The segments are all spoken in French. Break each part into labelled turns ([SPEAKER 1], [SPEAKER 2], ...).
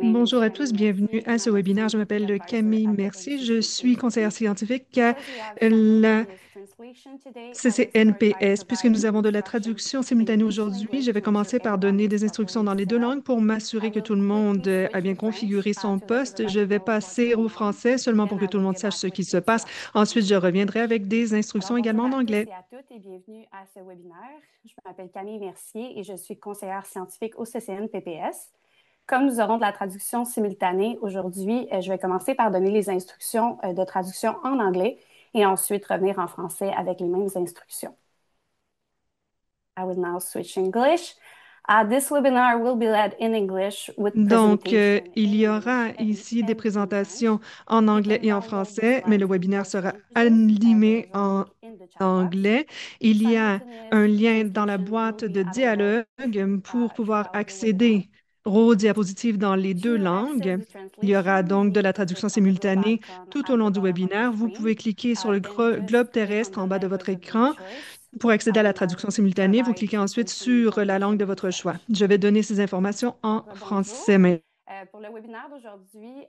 [SPEAKER 1] Bonjour à tous, bienvenue à ce webinaire. Je m'appelle Camille Mercier, je suis conseillère scientifique à la CCNPS. Puisque nous avons de la traduction simultanée aujourd'hui, je vais commencer par donner des instructions dans les deux langues pour m'assurer que tout le monde a bien configuré son poste. Je vais passer au français seulement pour que tout le monde sache ce qui se passe. Ensuite, je reviendrai avec des instructions également en anglais.
[SPEAKER 2] Bonjour à toutes et bienvenue à ce webinaire. Je m'appelle Camille Mercier et je suis conseillère scientifique au CCNPPS. Comme nous aurons de la traduction simultanée aujourd'hui, je vais commencer par donner les instructions de traduction en anglais et ensuite revenir en français avec les mêmes instructions. I will now switch English. This webinar will be led in English with
[SPEAKER 1] Donc,
[SPEAKER 2] presentation
[SPEAKER 1] il
[SPEAKER 2] in
[SPEAKER 1] y aura
[SPEAKER 2] English
[SPEAKER 1] ici des
[SPEAKER 2] and in French.
[SPEAKER 1] présentations en
[SPEAKER 2] You
[SPEAKER 1] anglais
[SPEAKER 2] can
[SPEAKER 1] et en
[SPEAKER 2] download the
[SPEAKER 1] français, mais le
[SPEAKER 2] slides to
[SPEAKER 1] webinaire
[SPEAKER 2] your
[SPEAKER 1] sera
[SPEAKER 2] devices. There
[SPEAKER 1] animé
[SPEAKER 2] is a
[SPEAKER 1] en
[SPEAKER 2] link in the chat box.
[SPEAKER 1] anglais. Il y a un
[SPEAKER 2] Simultaneous
[SPEAKER 1] lien dans la
[SPEAKER 2] translation will
[SPEAKER 1] boîte
[SPEAKER 2] be
[SPEAKER 1] de
[SPEAKER 2] available
[SPEAKER 1] dialogue pour pouvoir
[SPEAKER 2] throughout the webinar.
[SPEAKER 1] accéder aux diapositives dans les deux
[SPEAKER 2] To access
[SPEAKER 1] langues.
[SPEAKER 2] the
[SPEAKER 1] Il y aura
[SPEAKER 2] translation,
[SPEAKER 1] donc de
[SPEAKER 2] please
[SPEAKER 1] la
[SPEAKER 2] click
[SPEAKER 1] traduction
[SPEAKER 2] on the globe
[SPEAKER 1] simultanée
[SPEAKER 2] icon
[SPEAKER 1] tout au
[SPEAKER 2] at the
[SPEAKER 1] long du
[SPEAKER 2] bottom of your
[SPEAKER 1] webinaire. Vous
[SPEAKER 2] screen.
[SPEAKER 1] pouvez cliquer sur le
[SPEAKER 2] Then just
[SPEAKER 1] globe
[SPEAKER 2] click on
[SPEAKER 1] terrestre
[SPEAKER 2] the
[SPEAKER 1] en bas de votre
[SPEAKER 2] language of your
[SPEAKER 1] écran
[SPEAKER 2] choice.
[SPEAKER 1] pour accéder
[SPEAKER 2] I
[SPEAKER 1] à
[SPEAKER 2] will
[SPEAKER 1] la
[SPEAKER 2] now
[SPEAKER 1] traduction simultanée. Vous
[SPEAKER 2] provide
[SPEAKER 1] cliquez ensuite
[SPEAKER 2] some
[SPEAKER 1] sur la langue
[SPEAKER 2] information
[SPEAKER 1] de
[SPEAKER 2] in
[SPEAKER 1] votre choix.
[SPEAKER 2] French.
[SPEAKER 1] Je vais donner ces informations en
[SPEAKER 2] Bonjour.
[SPEAKER 1] français maintenant.
[SPEAKER 2] Pour le webinaire d'aujourd'hui,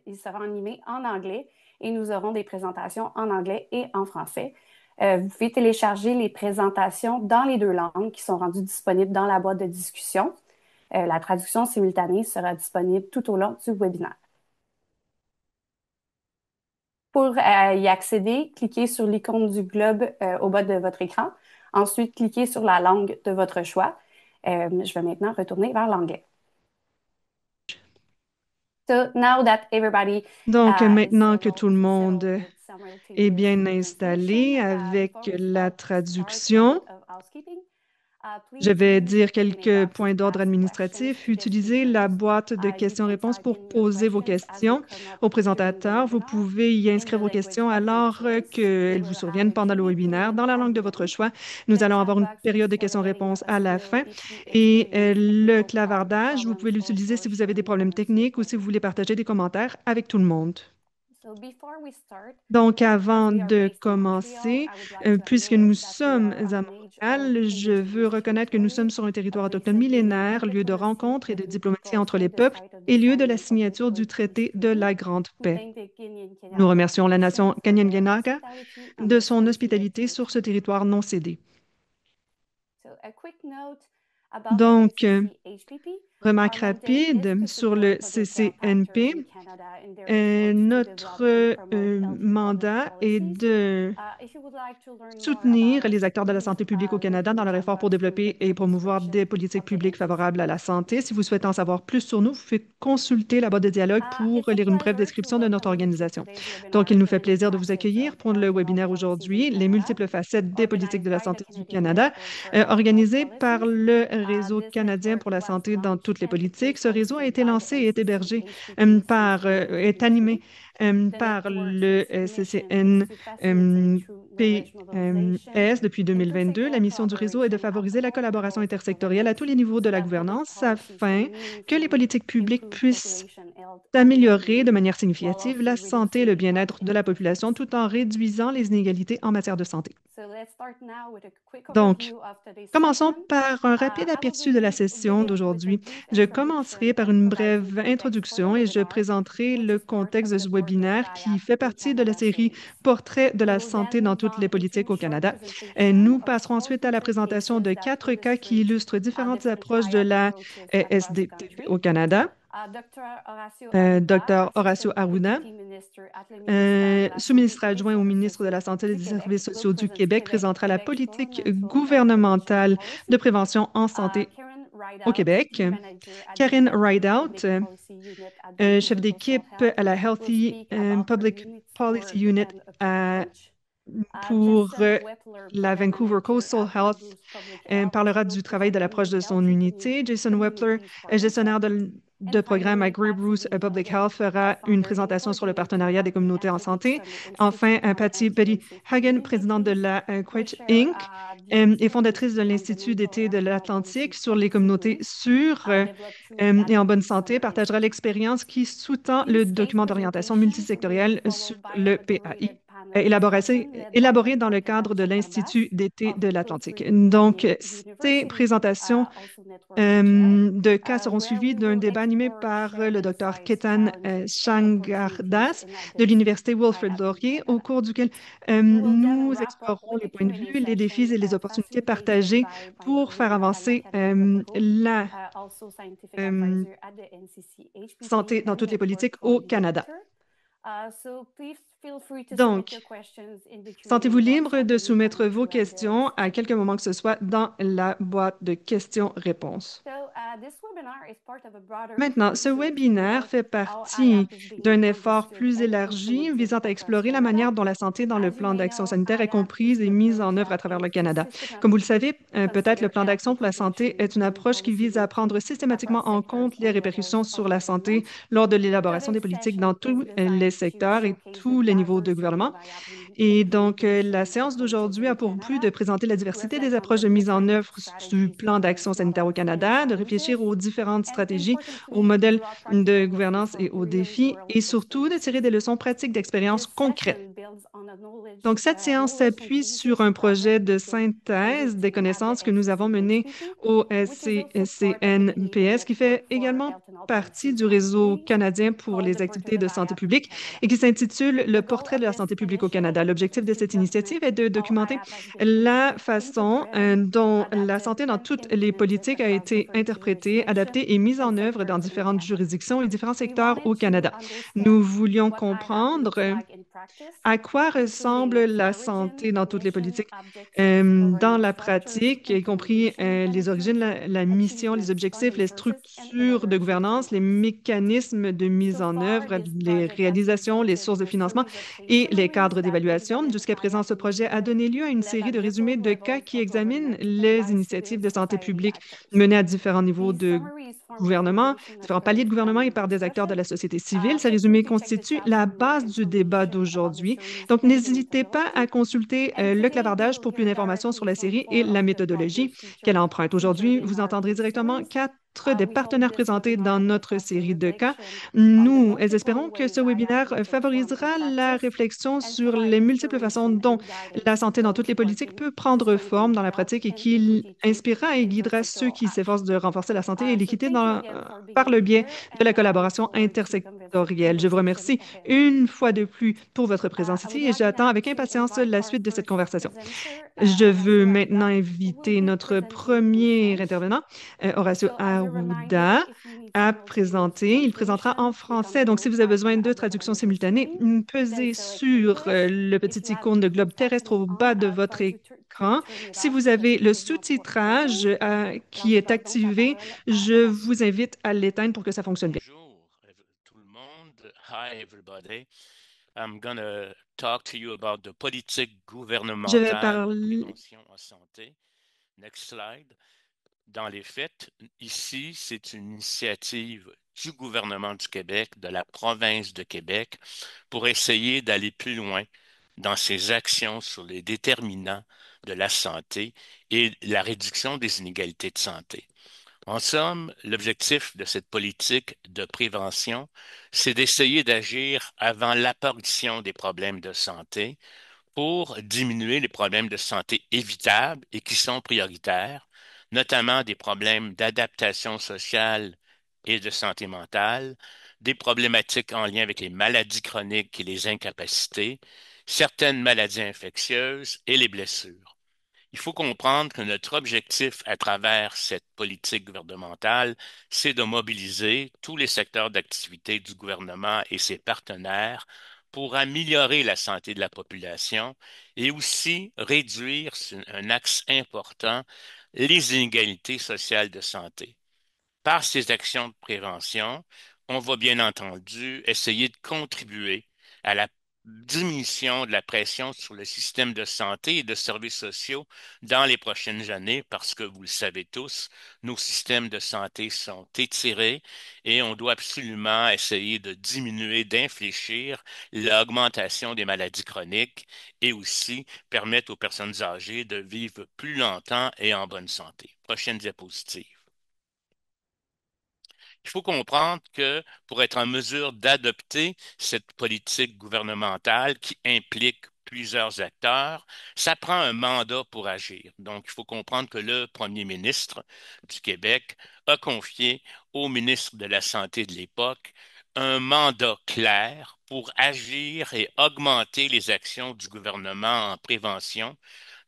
[SPEAKER 2] il sera animé en anglais et nous aurons des présentations en anglais et en français. Vous pouvez télécharger les présentations dans les deux langues qui sont rendues disponibles dans la boîte de discussion. La traduction simultanée sera disponible tout au long du webinaire. Pour y accéder, cliquez sur l'icône du globe au bas de votre écran. Ensuite, cliquez sur la langue de votre choix. Je vais maintenant retourner vers l'anglais. So now that everybody
[SPEAKER 1] Donc,
[SPEAKER 2] is
[SPEAKER 1] maintenant que tout le monde
[SPEAKER 2] settled with
[SPEAKER 1] est
[SPEAKER 2] simultaneous
[SPEAKER 1] bien
[SPEAKER 2] translation,
[SPEAKER 1] installé avec
[SPEAKER 2] before we
[SPEAKER 1] la
[SPEAKER 2] start a
[SPEAKER 1] traduction,
[SPEAKER 2] bit of housekeeping.
[SPEAKER 1] je
[SPEAKER 2] Please
[SPEAKER 1] vais
[SPEAKER 2] use the
[SPEAKER 1] dire
[SPEAKER 2] Q&A
[SPEAKER 1] quelques
[SPEAKER 2] box
[SPEAKER 1] points
[SPEAKER 2] to
[SPEAKER 1] d'ordre
[SPEAKER 2] ask questions
[SPEAKER 1] administratif.
[SPEAKER 2] to the
[SPEAKER 1] Utilisez la
[SPEAKER 2] speakers.
[SPEAKER 1] boîte de
[SPEAKER 2] You can
[SPEAKER 1] questions-réponses
[SPEAKER 2] type
[SPEAKER 1] pour
[SPEAKER 2] in your
[SPEAKER 1] poser vos
[SPEAKER 2] questions as they
[SPEAKER 1] questions
[SPEAKER 2] come up
[SPEAKER 1] au
[SPEAKER 2] during the
[SPEAKER 1] présentateur. Vous
[SPEAKER 2] webinar
[SPEAKER 1] pouvez y
[SPEAKER 2] in the
[SPEAKER 1] inscrire vos
[SPEAKER 2] language
[SPEAKER 1] questions
[SPEAKER 2] of your
[SPEAKER 1] alors
[SPEAKER 2] choice. We
[SPEAKER 1] qu'elles vous
[SPEAKER 2] will have
[SPEAKER 1] surviennent
[SPEAKER 2] a
[SPEAKER 1] pendant le
[SPEAKER 2] Q&A
[SPEAKER 1] webinaire
[SPEAKER 2] period
[SPEAKER 1] dans la
[SPEAKER 2] at
[SPEAKER 1] langue de
[SPEAKER 2] the
[SPEAKER 1] votre
[SPEAKER 2] end.
[SPEAKER 1] choix. Nous
[SPEAKER 2] The
[SPEAKER 1] allons
[SPEAKER 2] chat
[SPEAKER 1] avoir une
[SPEAKER 2] box is
[SPEAKER 1] période de
[SPEAKER 2] for letting
[SPEAKER 1] questions-réponses à
[SPEAKER 2] us
[SPEAKER 1] la
[SPEAKER 2] know
[SPEAKER 1] fin.
[SPEAKER 2] if you
[SPEAKER 1] Et
[SPEAKER 2] experience
[SPEAKER 1] le
[SPEAKER 2] technical
[SPEAKER 1] clavardage, vous
[SPEAKER 2] problems
[SPEAKER 1] pouvez l'utiliser
[SPEAKER 2] also
[SPEAKER 1] si vous avez des
[SPEAKER 2] sharing
[SPEAKER 1] problèmes
[SPEAKER 2] them with
[SPEAKER 1] techniques ou
[SPEAKER 2] people.
[SPEAKER 1] si vous voulez partager des commentaires avec tout le monde.
[SPEAKER 2] So before we start,
[SPEAKER 1] Donc,
[SPEAKER 2] as
[SPEAKER 1] avant
[SPEAKER 2] we are
[SPEAKER 1] de
[SPEAKER 2] based in Montreal,
[SPEAKER 1] commencer,
[SPEAKER 2] I would like to
[SPEAKER 1] puisque nous
[SPEAKER 2] acknowledge that we
[SPEAKER 1] sommes
[SPEAKER 2] are
[SPEAKER 1] à
[SPEAKER 2] on an age-old
[SPEAKER 1] Montréal, je veux
[SPEAKER 2] Indigenous
[SPEAKER 1] reconnaître que nous sommes
[SPEAKER 2] territory,
[SPEAKER 1] sur un
[SPEAKER 2] a
[SPEAKER 1] territoire autochtone
[SPEAKER 2] recently
[SPEAKER 1] millénaire,
[SPEAKER 2] named
[SPEAKER 1] lieu de
[SPEAKER 2] diplomacy
[SPEAKER 1] rencontre et de
[SPEAKER 2] between
[SPEAKER 1] diplomatie
[SPEAKER 2] peoples
[SPEAKER 1] entre les
[SPEAKER 2] in the
[SPEAKER 1] peuples
[SPEAKER 2] fight of the
[SPEAKER 1] et lieu de la
[SPEAKER 2] signing of the
[SPEAKER 1] signature du
[SPEAKER 2] Fourth Peace
[SPEAKER 1] traité de
[SPEAKER 2] Treaty.
[SPEAKER 1] la Grande
[SPEAKER 2] We
[SPEAKER 1] Paix.
[SPEAKER 2] thank the Kenyan
[SPEAKER 1] Nous
[SPEAKER 2] Kanadaw
[SPEAKER 1] remercions la
[SPEAKER 2] Nation
[SPEAKER 1] nation
[SPEAKER 2] for their
[SPEAKER 1] Kanien'kehá:ka
[SPEAKER 2] hospitality on
[SPEAKER 1] de
[SPEAKER 2] this
[SPEAKER 1] son
[SPEAKER 2] unceded
[SPEAKER 1] hospitalité sur ce
[SPEAKER 2] territory.
[SPEAKER 1] territoire non cédé.
[SPEAKER 2] So a quick note about the
[SPEAKER 1] Donc,
[SPEAKER 2] NCC-HPP.
[SPEAKER 1] remarque
[SPEAKER 2] Our mandate is
[SPEAKER 1] rapide
[SPEAKER 2] to
[SPEAKER 1] sur
[SPEAKER 2] support
[SPEAKER 1] le
[SPEAKER 2] public health actors
[SPEAKER 1] CCNP.
[SPEAKER 2] in Canada in their efforts to
[SPEAKER 1] Notre
[SPEAKER 2] develop and promote healthy public
[SPEAKER 1] mandat est
[SPEAKER 2] policies.
[SPEAKER 1] de
[SPEAKER 2] If you would like to learn more about
[SPEAKER 1] soutenir
[SPEAKER 2] us,
[SPEAKER 1] les acteurs de la
[SPEAKER 2] please
[SPEAKER 1] santé publique au
[SPEAKER 2] look
[SPEAKER 1] Canada
[SPEAKER 2] in
[SPEAKER 1] dans
[SPEAKER 2] the
[SPEAKER 1] leur
[SPEAKER 2] chat
[SPEAKER 1] effort pour
[SPEAKER 2] box for the
[SPEAKER 1] développer et
[SPEAKER 2] full
[SPEAKER 1] promouvoir
[SPEAKER 2] description
[SPEAKER 1] des politiques
[SPEAKER 2] of the
[SPEAKER 1] publiques favorables à la
[SPEAKER 2] NCC-HPP.
[SPEAKER 1] santé. Si vous souhaitez en savoir plus sur nous, vous pouvez consulter la boîte de dialogue pour
[SPEAKER 2] It's a
[SPEAKER 1] lire une brève
[SPEAKER 2] pleasure to
[SPEAKER 1] description de notre
[SPEAKER 2] welcome you to
[SPEAKER 1] organisation.
[SPEAKER 2] today's
[SPEAKER 1] Donc,
[SPEAKER 2] webinar,
[SPEAKER 1] il nous fait
[SPEAKER 2] Canadian
[SPEAKER 1] plaisir de vous
[SPEAKER 2] Facets
[SPEAKER 1] accueillir
[SPEAKER 2] of
[SPEAKER 1] pour le
[SPEAKER 2] Health and Health
[SPEAKER 1] webinaire
[SPEAKER 2] Policies in
[SPEAKER 1] aujourd'hui, les
[SPEAKER 2] Canada,
[SPEAKER 1] multiples facettes des politiques
[SPEAKER 2] organized
[SPEAKER 1] de la
[SPEAKER 2] by the
[SPEAKER 1] santé du
[SPEAKER 2] Canadian
[SPEAKER 1] Canada,
[SPEAKER 2] Network for Health and Health
[SPEAKER 1] organisé par
[SPEAKER 2] Policies.
[SPEAKER 1] le Réseau
[SPEAKER 2] This
[SPEAKER 1] canadien
[SPEAKER 2] network
[SPEAKER 1] pour la
[SPEAKER 2] was
[SPEAKER 1] santé dans
[SPEAKER 2] launched
[SPEAKER 1] toutes les
[SPEAKER 2] and
[SPEAKER 1] politiques.
[SPEAKER 2] is
[SPEAKER 1] Ce réseau a
[SPEAKER 2] hosted
[SPEAKER 1] été
[SPEAKER 2] by the
[SPEAKER 1] lancé et est hébergé
[SPEAKER 2] NCC-HPP since
[SPEAKER 1] est
[SPEAKER 2] 2023.
[SPEAKER 1] animé
[SPEAKER 2] The
[SPEAKER 1] par
[SPEAKER 2] network's
[SPEAKER 1] le
[SPEAKER 2] mission is to facilitate through knowledge mobilization,
[SPEAKER 1] PPS depuis 2022. La
[SPEAKER 2] intersectoral
[SPEAKER 1] mission du réseau est de
[SPEAKER 2] collaboration at
[SPEAKER 1] favoriser la
[SPEAKER 2] all
[SPEAKER 1] collaboration
[SPEAKER 2] levels of
[SPEAKER 1] intersectorielle à
[SPEAKER 2] government
[SPEAKER 1] tous les niveaux de
[SPEAKER 2] so
[SPEAKER 1] la
[SPEAKER 2] that public
[SPEAKER 1] gouvernance
[SPEAKER 2] policies can
[SPEAKER 1] afin que les
[SPEAKER 2] meaningfully
[SPEAKER 1] politiques publiques
[SPEAKER 2] improve
[SPEAKER 1] puissent
[SPEAKER 2] population health and
[SPEAKER 1] améliorer de
[SPEAKER 2] well-being,
[SPEAKER 1] manière
[SPEAKER 2] while
[SPEAKER 1] significative
[SPEAKER 2] also
[SPEAKER 1] la santé et le
[SPEAKER 2] reducing health
[SPEAKER 1] bien-être de la population
[SPEAKER 2] inequities.
[SPEAKER 1] tout en réduisant les inégalités en matière de santé.
[SPEAKER 2] So let's start now with a quick
[SPEAKER 1] Donc,
[SPEAKER 2] overview of today's
[SPEAKER 1] commençons
[SPEAKER 2] session.
[SPEAKER 1] par un rapide
[SPEAKER 2] I will
[SPEAKER 1] aperçu de la session
[SPEAKER 2] begin with a
[SPEAKER 1] d'aujourd'hui.
[SPEAKER 2] brief
[SPEAKER 1] Je
[SPEAKER 2] introduction
[SPEAKER 1] commencerai par
[SPEAKER 2] and
[SPEAKER 1] une
[SPEAKER 2] provide some
[SPEAKER 1] brève
[SPEAKER 2] context for the
[SPEAKER 1] introduction et je
[SPEAKER 2] webinar,
[SPEAKER 1] présenterai
[SPEAKER 2] which
[SPEAKER 1] le
[SPEAKER 2] is part
[SPEAKER 1] contexte
[SPEAKER 2] of
[SPEAKER 1] de
[SPEAKER 2] the
[SPEAKER 1] ce
[SPEAKER 2] Portrait
[SPEAKER 1] webinaire qui fait
[SPEAKER 2] Dialogue in
[SPEAKER 1] partie de la
[SPEAKER 2] Canada
[SPEAKER 1] série
[SPEAKER 2] series.
[SPEAKER 1] Portrait de
[SPEAKER 2] We
[SPEAKER 1] la
[SPEAKER 2] will then
[SPEAKER 1] santé dans
[SPEAKER 2] move
[SPEAKER 1] toutes
[SPEAKER 2] on
[SPEAKER 1] les
[SPEAKER 2] into
[SPEAKER 1] politiques
[SPEAKER 2] a
[SPEAKER 1] au
[SPEAKER 2] short
[SPEAKER 1] Canada. Et
[SPEAKER 2] presentation
[SPEAKER 1] nous
[SPEAKER 2] of
[SPEAKER 1] passerons
[SPEAKER 2] four
[SPEAKER 1] ensuite à la
[SPEAKER 2] featured
[SPEAKER 1] présentation
[SPEAKER 2] cases
[SPEAKER 1] de
[SPEAKER 2] that
[SPEAKER 1] 4 cas qui
[SPEAKER 2] illustrate
[SPEAKER 1] illustrent différentes
[SPEAKER 2] different
[SPEAKER 1] approches de
[SPEAKER 2] triage
[SPEAKER 1] la
[SPEAKER 2] approaches across the
[SPEAKER 1] SDP
[SPEAKER 2] country.
[SPEAKER 1] au Canada.
[SPEAKER 2] Dr. Horacio Arruda,
[SPEAKER 1] Dr. Horacio
[SPEAKER 2] Assistant
[SPEAKER 1] Arruda,
[SPEAKER 2] Deputy Minister at le ministère de la Santé
[SPEAKER 1] sous-ministre
[SPEAKER 2] et des
[SPEAKER 1] adjoint au
[SPEAKER 2] Services
[SPEAKER 1] ministre de la
[SPEAKER 2] sociaux
[SPEAKER 1] Santé et
[SPEAKER 2] du
[SPEAKER 1] des
[SPEAKER 2] Québec,
[SPEAKER 1] Services
[SPEAKER 2] will
[SPEAKER 1] sociaux du
[SPEAKER 2] present
[SPEAKER 1] Québec, présentera la
[SPEAKER 2] Quebec's
[SPEAKER 1] politique
[SPEAKER 2] governmental health prevention
[SPEAKER 1] gouvernementale de
[SPEAKER 2] policy.
[SPEAKER 1] prévention en santé
[SPEAKER 2] Karen
[SPEAKER 1] au
[SPEAKER 2] Rideout,
[SPEAKER 1] Québec.
[SPEAKER 2] Team Manager at the
[SPEAKER 1] Karine
[SPEAKER 2] Healthy
[SPEAKER 1] Rideout,
[SPEAKER 2] Public Policy Unit at the
[SPEAKER 1] chef
[SPEAKER 2] Ministry for Health,
[SPEAKER 1] d'équipe à la
[SPEAKER 2] will
[SPEAKER 1] Healthy
[SPEAKER 2] speak about her
[SPEAKER 1] Public
[SPEAKER 2] unit's
[SPEAKER 1] Policy
[SPEAKER 2] work
[SPEAKER 1] Unit
[SPEAKER 2] and
[SPEAKER 1] à
[SPEAKER 2] approach.
[SPEAKER 1] pour
[SPEAKER 2] Jason Wepler,
[SPEAKER 1] la
[SPEAKER 2] Program
[SPEAKER 1] Vancouver
[SPEAKER 2] Manager
[SPEAKER 1] Coastal
[SPEAKER 2] at
[SPEAKER 1] Health
[SPEAKER 2] Bruce Public Health,
[SPEAKER 1] parlera
[SPEAKER 2] will
[SPEAKER 1] du travail de
[SPEAKER 2] present
[SPEAKER 1] l'approche
[SPEAKER 2] Community
[SPEAKER 1] de son
[SPEAKER 2] Healthy
[SPEAKER 1] unité. Jason Wepler,
[SPEAKER 2] Communities
[SPEAKER 1] gestionnaire
[SPEAKER 2] Partnership.
[SPEAKER 1] de
[SPEAKER 2] And
[SPEAKER 1] programme à
[SPEAKER 2] finally,
[SPEAKER 1] Grey
[SPEAKER 2] Patty
[SPEAKER 1] Bruce Public Health,
[SPEAKER 2] Hagen,
[SPEAKER 1] fera une
[SPEAKER 2] founder and
[SPEAKER 1] présentation sur le
[SPEAKER 2] coordinator
[SPEAKER 1] partenariat
[SPEAKER 2] of
[SPEAKER 1] des
[SPEAKER 2] the
[SPEAKER 1] communautés en
[SPEAKER 2] Athletics
[SPEAKER 1] santé.
[SPEAKER 2] Summit
[SPEAKER 1] Enfin,
[SPEAKER 2] Institute on
[SPEAKER 1] Betty
[SPEAKER 2] Influencing
[SPEAKER 1] Hagen, présidente de
[SPEAKER 2] Communities,
[SPEAKER 1] la
[SPEAKER 2] will
[SPEAKER 1] Quake
[SPEAKER 2] share
[SPEAKER 1] Inc.
[SPEAKER 2] views
[SPEAKER 1] Et
[SPEAKER 2] and
[SPEAKER 1] fondatrice de
[SPEAKER 2] behind the
[SPEAKER 1] l'Institut
[SPEAKER 2] mental
[SPEAKER 1] d'été de
[SPEAKER 2] health
[SPEAKER 1] l'Atlantique
[SPEAKER 2] policy
[SPEAKER 1] sur les communautés
[SPEAKER 2] tools
[SPEAKER 1] sûres
[SPEAKER 2] developed through the
[SPEAKER 1] et en bonne
[SPEAKER 2] Athletics
[SPEAKER 1] santé,
[SPEAKER 2] Summer
[SPEAKER 1] partagera
[SPEAKER 2] Institute.
[SPEAKER 1] l'expérience qui sous-tend le
[SPEAKER 2] These case
[SPEAKER 1] document d'orientation
[SPEAKER 2] presentations will be
[SPEAKER 1] multisectorielle sur
[SPEAKER 2] followed by a
[SPEAKER 1] le
[SPEAKER 2] moderated
[SPEAKER 1] PAI. élaboré dans le cadre de l'Institut d'été de l'Atlantique. Donc, ces présentations de cas seront suivis d'un débat animé par le docteur Ketan Shangardas de l'Université Wilfrid Laurier, au cours duquel nous explorerons les points de vue, les défis et les opportunités partagées pour faire avancer la euh, santé dans toutes les politiques au Canada. Donc, sentez-vous libre de soumettre vos questions à quelque moment que ce soit dans la boîte de questions-réponses. Maintenant, ce webinaire fait partie d'un effort plus élargi visant à explorer la manière dont la santé dans le plan d'action sanitaire est comprise et mise en œuvre à travers le Canada. Comme vous le savez, peut-être le plan d'action pour la santé est une approche qui vise à prendre systématiquement en compte les répercussions sur la santé lors de l'élaboration des politiques dans tous les secteurs et tous les niveaux de gouvernement. Et donc, la séance d'aujourd'hui a pour but de présenter la diversité des approches de mise en œuvre du plan d'action sanitaire au Canada, de réfléchir aux différentes stratégies, aux modèles de gouvernance et aux défis, et surtout de tirer des leçons pratiques d'expériences concrètes. Donc, cette séance s'appuie sur un projet de synthèse des connaissances que nous avons mené au SCCNPS, qui fait également partie du réseau canadien pour les activités de santé publique et qui s'intitule Le portrait de la santé publique au Canada. L'objectif de cette initiative est de documenter la façon dont la santé dans toutes les politiques a été interprétée, adaptée et mise en œuvre dans différentes juridictions et différents secteurs au Canada. Nous voulions comprendre à quoi ressemble la santé dans toutes les politiques, dans la pratique, y compris les origines, la mission, les objectifs, les structures de gouvernance, les mécanismes de mise en œuvre, les réalisations, les sources de financement et les cadres d'évaluation. Jusqu'à présent, ce projet a donné lieu à une série de résumés de cas qui examinent les initiatives de santé publique menées à différents niveaux de gouvernement, différents paliers de gouvernement et par des acteurs de la société civile. Ces résumés constituent la base du débat d'aujourd'hui. Donc, n'hésitez pas à consulter le clavardage pour plus d'informations sur la série et la méthodologie qu'elle emprunte. Aujourd'hui, vous entendrez directement quatre des partenaires présentés dans notre série de cas. Nous espérons que ce webinaire favorisera la réflexion sur les multiples façons dont la santé dans toutes les politiques peut prendre forme dans la pratique et qui inspirera et guidera ceux qui s'efforcent de renforcer la santé et l'équité par le biais de la collaboration intersectorielle. Je vous remercie une fois de plus pour votre présence ici et j'attends avec impatience la suite de cette conversation. Je veux maintenant inviter notre premier intervenant, Horacio Arruda, à présenter. Il présentera en français. Donc, si vous avez besoin de traduction simultanée, pesez sur le petit icône de globe terrestre au bas de votre écran. Si vous avez le sous-titrage qui est activé, je vous invite à l'éteindre pour que ça fonctionne bien.
[SPEAKER 3] Bonjour tout le monde. Hi everybody. I'm gonna talk to you about the politique
[SPEAKER 1] Je vais
[SPEAKER 3] gouvernementale de
[SPEAKER 1] parler.
[SPEAKER 3] prévention en santé. Next slide. Dans les faits, ici, c'est une initiative du gouvernement du Québec, de la province de Québec, pour essayer d'aller plus loin dans ses actions sur les déterminants de la santé et la réduction des inégalités de santé. En somme, l'objectif de cette politique de prévention, c'est d'essayer d'agir avant l'apparition des problèmes de santé pour diminuer les problèmes de santé évitables et qui sont prioritaires, notamment des problèmes d'adaptation sociale et de santé mentale, des problématiques en lien avec les maladies chroniques et les incapacités, certaines maladies infectieuses et les blessures. Il faut comprendre que notre objectif à travers cette politique gouvernementale, c'est de mobiliser tous les secteurs d'activité du gouvernement et ses partenaires pour améliorer la santé de la population et aussi réduire, sur un axe important, les inégalités sociales de santé. Par ces actions de prévention, on va bien entendu essayer de contribuer à la diminution de la pression sur le système de santé et de services sociaux dans les prochaines années parce que vous le savez tous, nos systèmes de santé sont étirés et on doit absolument essayer de diminuer, d'infléchir l'augmentation des maladies chroniques et aussi permettre aux personnes âgées de vivre plus longtemps et en bonne santé. Prochaine diapositive. Il faut comprendre que pour être en mesure d'adopter cette politique gouvernementale qui implique plusieurs acteurs, ça prend un mandat pour agir. Donc, il faut comprendre que le premier ministre du Québec a confié au ministre de la Santé de l'époque un mandat clair pour agir et augmenter les actions du gouvernement en prévention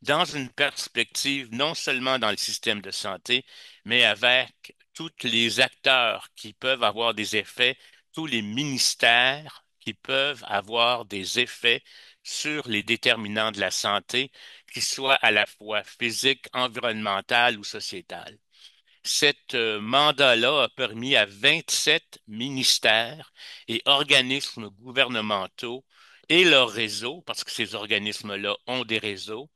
[SPEAKER 3] dans une perspective non seulement dans le système de santé, mais avec tous les acteurs qui peuvent avoir des effets, tous les ministères qui peuvent avoir des effets sur les déterminants de la santé, qu'ils soient à la fois physiques, environnementales ou sociétales. Cet mandat-là a permis à 27 ministères et organismes gouvernementaux et leurs réseaux, parce que ces organismes-là ont des réseaux,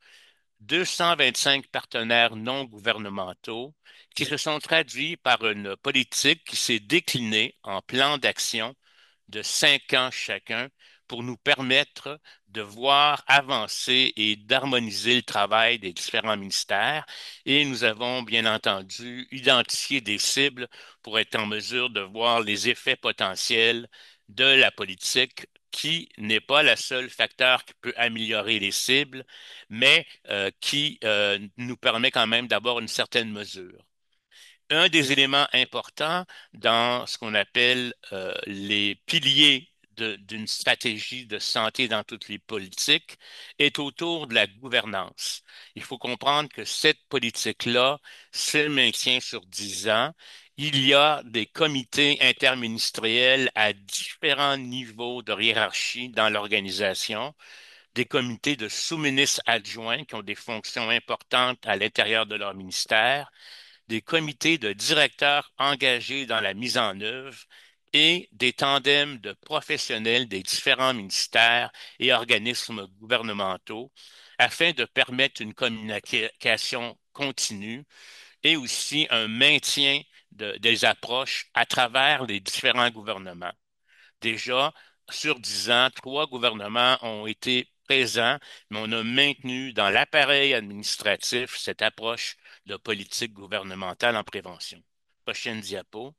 [SPEAKER 3] 225 partenaires non gouvernementaux qui se sont traduits par une politique qui s'est déclinée en plan d'action de 5 ans chacun pour nous permettre de voir avancer et d'harmoniser le travail des différents ministères. Et nous avons bien entendu identifié des cibles pour être en mesure de voir les effets potentiels de la politique qui n'est pas le seul facteur qui peut améliorer les cibles, mais qui nous permet quand même d'avoir une certaine mesure. Un des éléments importants dans ce qu'on appelle les piliers d'une stratégie de santé dans toutes les politiques est autour de la gouvernance. Il faut comprendre que cette politique-là se maintient sur 10 ans. Il y a des comités interministériels à différents niveaux de hiérarchie dans l'organisation, des comités de sous-ministres adjoints qui ont des fonctions importantes à l'intérieur de leur ministère, des comités de directeurs engagés dans la mise en œuvre et des tandems de professionnels des différents ministères et organismes gouvernementaux afin de permettre une communication continue et aussi un maintien des approches à travers les différents gouvernements. Déjà, sur 10 ans, 3 gouvernements ont été présents, mais on a maintenu dans l'appareil administratif cette approche de politique gouvernementale en prévention. Prochaine diapo.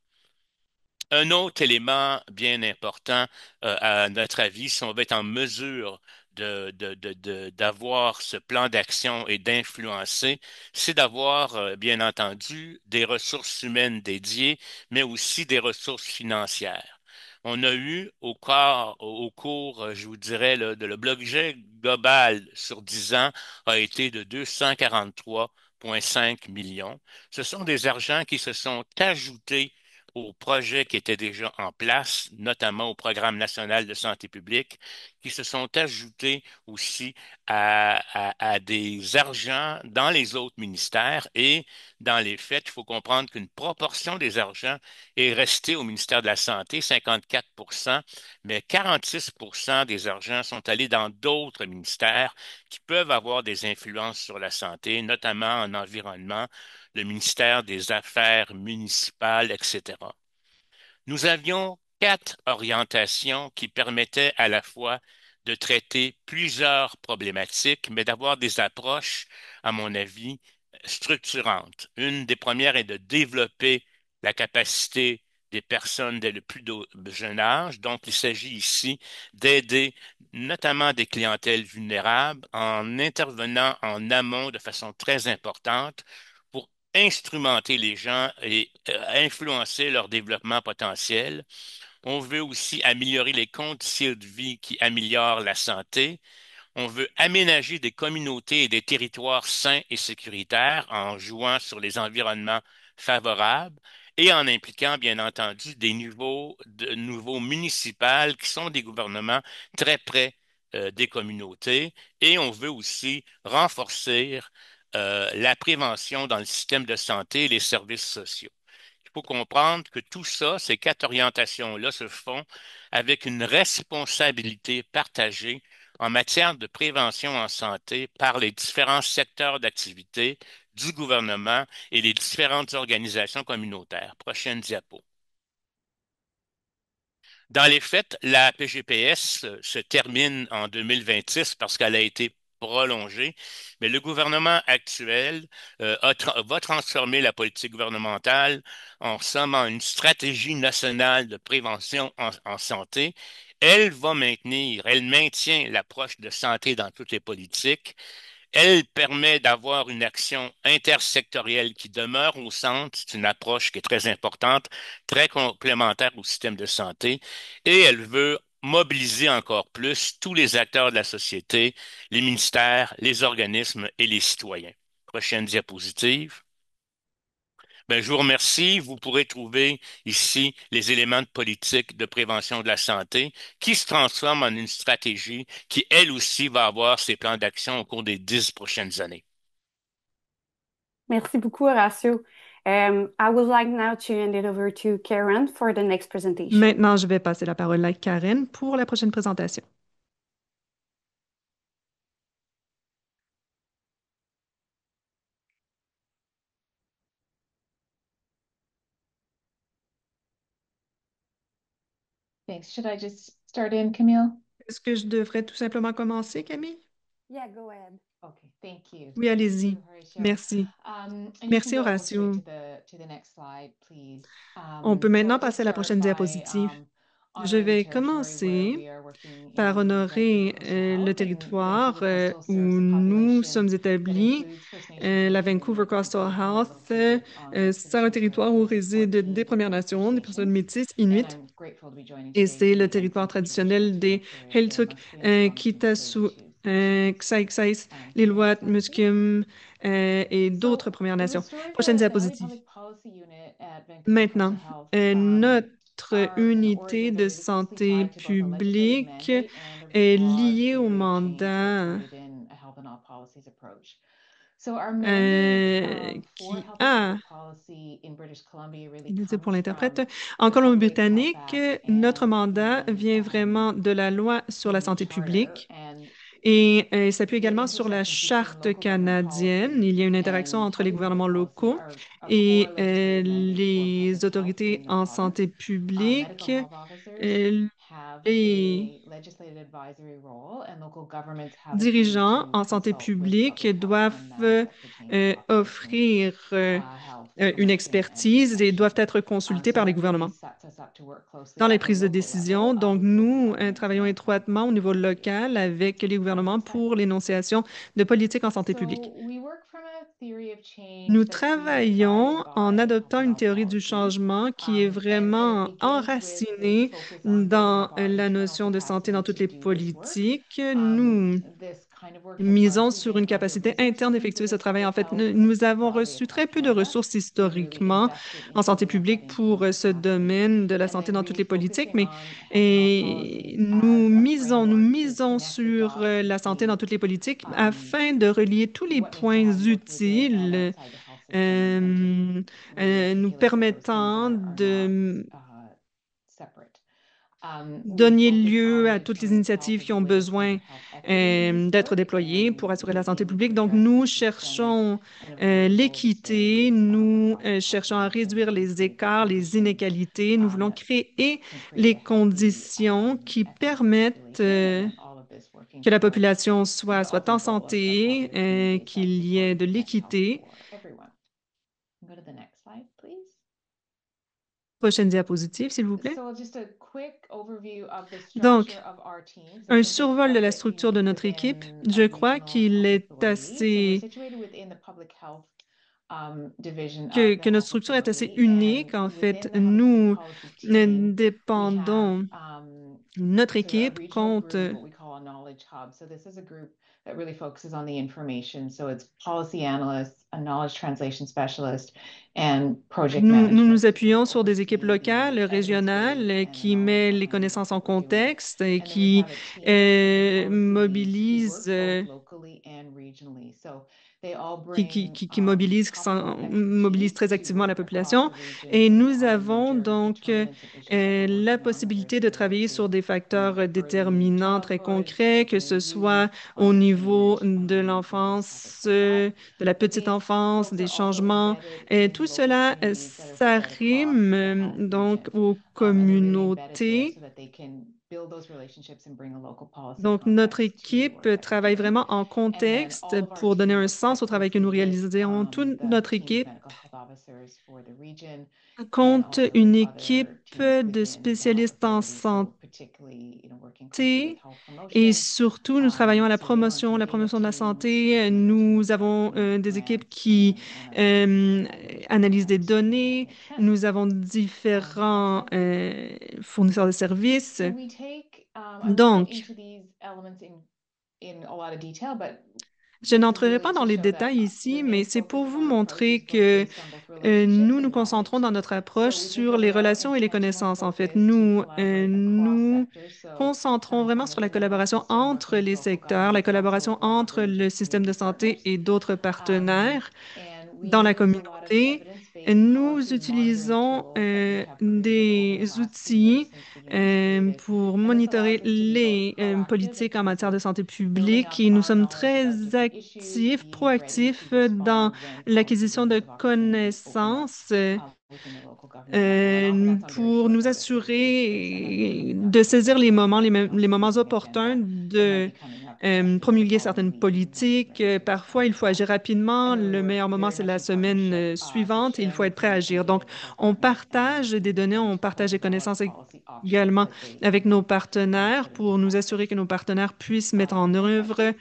[SPEAKER 3] Un autre élément bien important, à notre avis, si on veut être en mesure d'avoir ce plan d'action et d'influencer, c'est d'avoir, bien entendu, des ressources humaines dédiées, mais aussi des ressources financières. On a eu au cours, je vous dirais, le budget global sur 10 ans a été de 243,5 millions. Ce sont des argents qui se sont ajoutés aux projets qui étaient déjà en place, notamment au Programme national de santé publique, qui se sont ajoutés aussi à des argents dans les autres ministères. Et dans les faits, il faut comprendre qu'une proportion des argents est restée au ministère de la Santé, 54%, mais 46% des argents sont allés dans d'autres ministères qui peuvent avoir des influences sur la santé, notamment en environnement, le ministère des Affaires municipales, etc. Nous avions 4 orientations qui permettaient à la fois de traiter plusieurs problématiques, mais d'avoir des approches, à mon avis, structurantes. Une des premières est de développer la capacité des personnes dès le plus jeune âge. Donc, il s'agit ici d'aider notamment des clientèles vulnérables en intervenant en amont de façon très importante pour instrumenter les gens et influencer leur développement potentiel. On veut aussi améliorer les conditions de vie qui améliorent la santé. On veut aménager des communautés et des territoires sains et sécuritaires en jouant sur les environnements favorables et en impliquant, bien entendu, des nouveaux municipaux qui sont des gouvernements très près des communautés. Et on veut aussi renforcer la prévention dans le système de santé et les services sociaux. Il faut comprendre que tout ça, ces 4 orientations-là se font avec une responsabilité partagée en matière de prévention en santé par les différents secteurs d'activité du gouvernement et les différentes organisations communautaires. Prochaine diapo. Dans les faits, la PGPS se termine en 2026 parce qu'elle a été prolongée, mais le gouvernement actuel va transformer la politique gouvernementale en somme en une stratégie nationale de prévention en santé Elle maintient l'approche de santé dans toutes les politiques. Elle permet d'avoir une action intersectorielle qui demeure au centre. C'est une approche qui est très importante, très complémentaire au système de santé. Et elle veut mobiliser encore plus tous les acteurs de la société, les ministères, les organismes et les citoyens. Prochaine diapositive. Ben, je vous remercie. Vous pourrez trouver ici les éléments de politique de prévention de la santé qui se transforment en une stratégie qui, elle aussi, va avoir ses plans d'action au cours des 10 prochaines années.
[SPEAKER 2] Merci beaucoup, Horacio. I would like now to hand it over to Karen for the next presentation.
[SPEAKER 1] Maintenant, je vais passer la parole à Karen pour la prochaine présentation.
[SPEAKER 4] Thanks. Should I just start in, Camille?
[SPEAKER 1] Est-ce que je devrais tout simplement commencer, Camille?
[SPEAKER 2] Yeah, go ahead.
[SPEAKER 4] Okay, thank you.
[SPEAKER 1] Oui,
[SPEAKER 4] Thank
[SPEAKER 1] allez-y.
[SPEAKER 4] you, Horatio.
[SPEAKER 1] Merci.
[SPEAKER 4] And you
[SPEAKER 1] Merci,
[SPEAKER 4] can go straight
[SPEAKER 1] Horacio.
[SPEAKER 4] to the next slide, please.
[SPEAKER 1] On peut
[SPEAKER 4] So
[SPEAKER 1] maintenant
[SPEAKER 4] I'll just
[SPEAKER 1] passer à la prochaine
[SPEAKER 4] clarify,
[SPEAKER 1] diapositive. Je
[SPEAKER 4] honoring the
[SPEAKER 1] vais
[SPEAKER 4] territory where
[SPEAKER 1] commencer
[SPEAKER 4] we are working
[SPEAKER 1] par
[SPEAKER 4] in
[SPEAKER 1] honorer
[SPEAKER 4] Vancouver Coastal
[SPEAKER 1] le
[SPEAKER 4] Health, and
[SPEAKER 1] territoire
[SPEAKER 4] Vancouver Coastal
[SPEAKER 1] où
[SPEAKER 4] serves a
[SPEAKER 1] nous
[SPEAKER 4] population
[SPEAKER 1] sommes
[SPEAKER 4] that
[SPEAKER 1] établis.
[SPEAKER 4] includes First Nations
[SPEAKER 1] La
[SPEAKER 4] and
[SPEAKER 1] Vancouver
[SPEAKER 4] Métis
[SPEAKER 1] Coastal
[SPEAKER 4] people who are
[SPEAKER 1] Health
[SPEAKER 4] located on the
[SPEAKER 1] sert un
[SPEAKER 4] traditional
[SPEAKER 1] territoire où
[SPEAKER 4] territories of
[SPEAKER 1] résident
[SPEAKER 4] 14
[SPEAKER 1] des Premières
[SPEAKER 4] First
[SPEAKER 1] Nations, des personnes
[SPEAKER 4] Nations.
[SPEAKER 1] métisses,
[SPEAKER 4] And
[SPEAKER 1] inuits,
[SPEAKER 4] I'm grateful to be joining
[SPEAKER 1] et
[SPEAKER 4] today
[SPEAKER 1] c'est
[SPEAKER 4] from
[SPEAKER 1] le
[SPEAKER 4] the
[SPEAKER 1] territoire
[SPEAKER 4] unceded
[SPEAKER 1] traditionnel
[SPEAKER 4] traditional
[SPEAKER 1] des
[SPEAKER 4] territory of the
[SPEAKER 1] Heiltsuk,
[SPEAKER 4] Musqueam, Squamish, and
[SPEAKER 1] Kitassu,
[SPEAKER 4] Tsleil-Waututh.
[SPEAKER 1] Xaixais,
[SPEAKER 4] So
[SPEAKER 1] Lillois,
[SPEAKER 4] next slide, please.
[SPEAKER 1] Musqueam et d'autres
[SPEAKER 4] So
[SPEAKER 1] Premières
[SPEAKER 4] the
[SPEAKER 1] Nations.
[SPEAKER 4] Restorative
[SPEAKER 1] Prochaine
[SPEAKER 4] Valley
[SPEAKER 1] diapositive.
[SPEAKER 4] Public Policy Unit at Vancouver
[SPEAKER 1] Maintenant,
[SPEAKER 4] Coastal Health
[SPEAKER 1] notre
[SPEAKER 4] are
[SPEAKER 1] unité
[SPEAKER 4] coordinators
[SPEAKER 1] de
[SPEAKER 4] really closely
[SPEAKER 1] santé
[SPEAKER 4] tied to both a legislative
[SPEAKER 1] publique
[SPEAKER 4] mandate and a
[SPEAKER 1] est
[SPEAKER 4] broad
[SPEAKER 1] liée au
[SPEAKER 4] theory of change that's
[SPEAKER 1] mandat
[SPEAKER 4] rooted in a health and all policies approach. So our mandate for
[SPEAKER 1] qui
[SPEAKER 4] health and
[SPEAKER 1] a,
[SPEAKER 4] public policy in British Columbia really
[SPEAKER 1] il est dit pour
[SPEAKER 4] comes
[SPEAKER 1] l'interprète,
[SPEAKER 4] from
[SPEAKER 1] en
[SPEAKER 4] the Health Wage Health
[SPEAKER 1] Colombie-Britannique,
[SPEAKER 4] Act
[SPEAKER 1] notre
[SPEAKER 4] and
[SPEAKER 1] mandat
[SPEAKER 4] the
[SPEAKER 1] vient vraiment de la loi sur la
[SPEAKER 4] Inuit
[SPEAKER 1] santé
[SPEAKER 4] Charter,
[SPEAKER 1] publique
[SPEAKER 4] and
[SPEAKER 1] et s'appuie
[SPEAKER 4] the
[SPEAKER 1] également sur la
[SPEAKER 4] intersections between
[SPEAKER 1] charte
[SPEAKER 4] local government
[SPEAKER 1] canadienne.
[SPEAKER 4] policy
[SPEAKER 1] Il y a une interaction
[SPEAKER 4] and
[SPEAKER 1] entre les
[SPEAKER 4] public
[SPEAKER 1] gouvernements
[SPEAKER 4] health policy
[SPEAKER 1] locaux
[SPEAKER 4] are a core
[SPEAKER 1] et
[SPEAKER 4] legislative mandate for
[SPEAKER 1] les
[SPEAKER 4] public health
[SPEAKER 1] autorités
[SPEAKER 4] in the
[SPEAKER 1] en
[SPEAKER 4] province.
[SPEAKER 1] santé publique.
[SPEAKER 4] Medical health officers
[SPEAKER 1] euh,
[SPEAKER 4] have
[SPEAKER 1] les
[SPEAKER 4] a legislative advisory role, and local governments have a duty
[SPEAKER 1] dirigeants
[SPEAKER 4] to
[SPEAKER 1] en santé
[SPEAKER 4] consult with
[SPEAKER 1] publique
[SPEAKER 4] public health
[SPEAKER 1] doivent
[SPEAKER 4] when matters that pertain to population
[SPEAKER 1] offrir
[SPEAKER 4] health
[SPEAKER 1] une
[SPEAKER 4] promotion and
[SPEAKER 1] expertise et doivent
[SPEAKER 4] protection.
[SPEAKER 1] être consultés
[SPEAKER 4] So
[SPEAKER 1] par les
[SPEAKER 4] that really
[SPEAKER 1] gouvernements
[SPEAKER 4] sets us up to work closely
[SPEAKER 1] dans les
[SPEAKER 4] at the
[SPEAKER 1] prises de
[SPEAKER 4] local
[SPEAKER 1] décision.
[SPEAKER 4] level
[SPEAKER 1] Donc,
[SPEAKER 4] with local
[SPEAKER 1] nous
[SPEAKER 4] governments
[SPEAKER 1] travaillons
[SPEAKER 4] and public
[SPEAKER 1] étroitement au
[SPEAKER 4] health
[SPEAKER 1] niveau
[SPEAKER 4] authorities.
[SPEAKER 1] local avec les gouvernements
[SPEAKER 4] Next slide.
[SPEAKER 1] pour l'énonciation de politiques en santé publique.
[SPEAKER 4] So we work from a theory of
[SPEAKER 1] Nous
[SPEAKER 4] change that's really
[SPEAKER 1] travaillons
[SPEAKER 4] guided
[SPEAKER 1] en
[SPEAKER 4] by health
[SPEAKER 1] adoptant
[SPEAKER 4] and
[SPEAKER 1] une
[SPEAKER 4] health
[SPEAKER 1] théorie du
[SPEAKER 4] policy.
[SPEAKER 1] changement qui est
[SPEAKER 4] And it
[SPEAKER 1] vraiment
[SPEAKER 4] begins with this
[SPEAKER 1] enracinée
[SPEAKER 4] focus on building
[SPEAKER 1] dans
[SPEAKER 4] up our
[SPEAKER 1] la
[SPEAKER 4] internal
[SPEAKER 1] notion de santé dans
[SPEAKER 4] capacity
[SPEAKER 1] toutes
[SPEAKER 4] to
[SPEAKER 1] les
[SPEAKER 4] do this work.
[SPEAKER 1] politiques. Nous
[SPEAKER 4] This kind of work has
[SPEAKER 1] misons
[SPEAKER 4] largely
[SPEAKER 1] sur
[SPEAKER 4] been
[SPEAKER 1] une capacité interne
[SPEAKER 4] under-resourced in
[SPEAKER 1] d'effectuer ce
[SPEAKER 4] British
[SPEAKER 1] travail. En
[SPEAKER 4] public
[SPEAKER 1] fait,
[SPEAKER 4] health
[SPEAKER 1] nous
[SPEAKER 4] and
[SPEAKER 1] avons
[SPEAKER 4] broadly
[SPEAKER 1] reçu
[SPEAKER 4] across
[SPEAKER 1] très peu de
[SPEAKER 4] Canada.
[SPEAKER 1] ressources
[SPEAKER 4] We've really
[SPEAKER 1] historiquement
[SPEAKER 4] invested in
[SPEAKER 1] en santé
[SPEAKER 4] building up that
[SPEAKER 1] publique pour
[SPEAKER 4] internal
[SPEAKER 1] ce
[SPEAKER 4] capacity
[SPEAKER 1] domaine de la
[SPEAKER 4] and
[SPEAKER 1] santé
[SPEAKER 4] then
[SPEAKER 1] dans toutes
[SPEAKER 4] really
[SPEAKER 1] les politiques,
[SPEAKER 4] focusing
[SPEAKER 1] mais
[SPEAKER 4] on health and health policies as a
[SPEAKER 1] nous
[SPEAKER 4] framework to
[SPEAKER 1] misons
[SPEAKER 4] connect the
[SPEAKER 1] sur
[SPEAKER 4] dots
[SPEAKER 1] la santé dans
[SPEAKER 4] between
[SPEAKER 1] toutes les politiques afin de relier tous les
[SPEAKER 4] what needs to
[SPEAKER 1] points
[SPEAKER 4] happen both within and
[SPEAKER 1] utiles
[SPEAKER 4] outside the health system and to
[SPEAKER 1] euh,
[SPEAKER 4] really
[SPEAKER 1] nous
[SPEAKER 4] articulate that those things
[SPEAKER 1] permettant
[SPEAKER 4] are not
[SPEAKER 1] de
[SPEAKER 4] separate. We
[SPEAKER 1] donner
[SPEAKER 4] focus
[SPEAKER 1] lieu
[SPEAKER 4] on
[SPEAKER 1] à toutes les
[SPEAKER 4] ensuring health
[SPEAKER 1] initiatives
[SPEAKER 4] is
[SPEAKER 1] qui ont
[SPEAKER 4] related to
[SPEAKER 1] besoin
[SPEAKER 4] health equity in this
[SPEAKER 1] d'être
[SPEAKER 4] work,
[SPEAKER 1] déployées
[SPEAKER 4] and
[SPEAKER 1] pour assurer la
[SPEAKER 4] we
[SPEAKER 1] santé
[SPEAKER 4] aim to
[SPEAKER 1] publique. Donc,
[SPEAKER 4] address
[SPEAKER 1] nous
[SPEAKER 4] these systemic
[SPEAKER 1] cherchons
[SPEAKER 4] and avoidable
[SPEAKER 1] l'équité,
[SPEAKER 4] disparities
[SPEAKER 1] nous
[SPEAKER 4] across the
[SPEAKER 1] cherchons à
[SPEAKER 4] population
[SPEAKER 1] réduire
[SPEAKER 4] and
[SPEAKER 1] les
[SPEAKER 4] create the
[SPEAKER 1] écarts, les
[SPEAKER 4] conditions
[SPEAKER 1] inégalités. Nous voulons créer
[SPEAKER 4] to create a
[SPEAKER 1] les
[SPEAKER 4] healthy,
[SPEAKER 1] conditions qui
[SPEAKER 4] equitable
[SPEAKER 1] permettent
[SPEAKER 4] population, and then all of this working
[SPEAKER 1] que la
[SPEAKER 4] towards
[SPEAKER 1] population
[SPEAKER 4] the
[SPEAKER 1] soit en
[SPEAKER 4] ultimate goal of
[SPEAKER 1] santé,
[SPEAKER 4] healthier communities that
[SPEAKER 1] qu'il y
[SPEAKER 4] support
[SPEAKER 1] ait
[SPEAKER 4] and
[SPEAKER 1] de
[SPEAKER 4] protect health
[SPEAKER 1] l'équité.
[SPEAKER 4] for everyone. Go to the next slide, please.
[SPEAKER 1] Prochaine diapositive, s'il vous plaît.
[SPEAKER 4] So just a quick overview of the
[SPEAKER 1] Donc,
[SPEAKER 4] structure of our teams. I
[SPEAKER 1] un
[SPEAKER 4] think it's
[SPEAKER 1] survol de
[SPEAKER 4] quite a
[SPEAKER 1] la
[SPEAKER 4] bit
[SPEAKER 1] structure de
[SPEAKER 4] unique
[SPEAKER 1] notre équipe.
[SPEAKER 4] within
[SPEAKER 1] Je
[SPEAKER 4] a
[SPEAKER 1] crois
[SPEAKER 4] regional
[SPEAKER 1] qu'il
[SPEAKER 4] health
[SPEAKER 1] est
[SPEAKER 4] authority. So we're
[SPEAKER 1] assez
[SPEAKER 4] situated within the public health division of
[SPEAKER 1] que
[SPEAKER 4] the
[SPEAKER 1] notre
[SPEAKER 4] health
[SPEAKER 1] structure est assez
[SPEAKER 4] authority,
[SPEAKER 1] unique.
[SPEAKER 4] and
[SPEAKER 1] En fait,
[SPEAKER 4] within the health
[SPEAKER 1] nous
[SPEAKER 4] policy team, we have
[SPEAKER 1] dépendons, notre
[SPEAKER 4] so a
[SPEAKER 1] équipe
[SPEAKER 4] regional
[SPEAKER 1] compte
[SPEAKER 4] group, what we call a knowledge hub. So this is a group that really focuses on the information. So it's policy analysts, a knowledge translation specialist, and project
[SPEAKER 1] nous
[SPEAKER 4] management
[SPEAKER 1] nous
[SPEAKER 4] to sort of
[SPEAKER 1] appuyons sur des équipes
[SPEAKER 4] oversee
[SPEAKER 1] locales,
[SPEAKER 4] the evidence base
[SPEAKER 1] régionales,
[SPEAKER 4] and the
[SPEAKER 1] qui
[SPEAKER 4] knowledge
[SPEAKER 1] mettent les
[SPEAKER 4] behind the work
[SPEAKER 1] connaissances
[SPEAKER 4] that
[SPEAKER 1] en
[SPEAKER 4] we're doing.
[SPEAKER 1] contexte et
[SPEAKER 4] And then we
[SPEAKER 1] qui
[SPEAKER 4] have a team of policy leads who
[SPEAKER 1] mobilisent,
[SPEAKER 4] work both locally and regionally. So they all bring topical
[SPEAKER 1] mobilisent
[SPEAKER 4] expertise
[SPEAKER 1] très
[SPEAKER 4] to
[SPEAKER 1] activement la
[SPEAKER 4] work across
[SPEAKER 1] population.
[SPEAKER 4] the region
[SPEAKER 1] Et nous
[SPEAKER 4] on
[SPEAKER 1] avons
[SPEAKER 4] major
[SPEAKER 1] donc
[SPEAKER 4] determinants of issues that we're
[SPEAKER 1] la
[SPEAKER 4] working on, whether
[SPEAKER 1] possibilité
[SPEAKER 4] it's
[SPEAKER 1] de
[SPEAKER 4] related
[SPEAKER 1] travailler
[SPEAKER 4] to
[SPEAKER 1] sur des facteurs
[SPEAKER 4] early
[SPEAKER 1] déterminants très
[SPEAKER 4] childhood,
[SPEAKER 1] concrets, que
[SPEAKER 4] children
[SPEAKER 1] ce
[SPEAKER 4] and youth,
[SPEAKER 1] soit au
[SPEAKER 4] climate
[SPEAKER 1] niveau
[SPEAKER 4] change,
[SPEAKER 1] de
[SPEAKER 4] various topics
[SPEAKER 1] l'enfance,
[SPEAKER 4] like that.
[SPEAKER 1] de la
[SPEAKER 4] But
[SPEAKER 1] petite
[SPEAKER 4] these
[SPEAKER 1] enfance,
[SPEAKER 4] folks
[SPEAKER 1] des
[SPEAKER 4] are also
[SPEAKER 1] changements.
[SPEAKER 4] embedded
[SPEAKER 1] Et
[SPEAKER 4] in
[SPEAKER 1] tout
[SPEAKER 4] local
[SPEAKER 1] cela,
[SPEAKER 4] communities that are
[SPEAKER 1] ça
[SPEAKER 4] spread across
[SPEAKER 1] rime
[SPEAKER 4] the health
[SPEAKER 1] donc
[SPEAKER 4] region.
[SPEAKER 1] aux
[SPEAKER 4] And they're really embedded there
[SPEAKER 1] communautés.
[SPEAKER 4] so that they can build those relationships and bring a local policy
[SPEAKER 1] Donc, notre
[SPEAKER 4] context to the
[SPEAKER 1] équipe
[SPEAKER 4] work that we're
[SPEAKER 1] travaille
[SPEAKER 4] doing.
[SPEAKER 1] vraiment en
[SPEAKER 4] And then
[SPEAKER 1] contexte
[SPEAKER 4] all of our
[SPEAKER 1] pour donner
[SPEAKER 4] team
[SPEAKER 1] un
[SPEAKER 4] works
[SPEAKER 1] sens
[SPEAKER 4] quite
[SPEAKER 1] au travail que nous
[SPEAKER 4] closely with
[SPEAKER 1] réalisons. Toute
[SPEAKER 4] the
[SPEAKER 1] notre
[SPEAKER 4] team's
[SPEAKER 1] équipe
[SPEAKER 4] medical health
[SPEAKER 1] compte une équipe de spécialistes en santé et surtout, nous travaillons à la promotion de la santé. Nous avons des équipes qui euh, analysent des données. Nous avons différents fournisseurs de services. Donc, je n'entrerai pas dans les détails ici, mais c'est pour vous montrer que nous nous concentrons dans notre approche sur les relations et les connaissances. En fait, nous concentrons vraiment sur la collaboration entre les secteurs, la collaboration entre le système de santé et d'autres partenaires dans la communauté. Nous utilisons des outils pour monitorer les politiques en matière de santé publique et nous sommes très actifs, proactifs dans l'acquisition de connaissances pour nous assurer de saisir les moments, les moments opportuns de promulguer certaines politiques. Parfois, il faut agir rapidement. Le meilleur moment, c'est la semaine suivante et il faut être prêt à agir. Donc, on partage des données, on partage des connaissances également avec nos partenaires pour nous assurer que nos partenaires puissent mettre en œuvre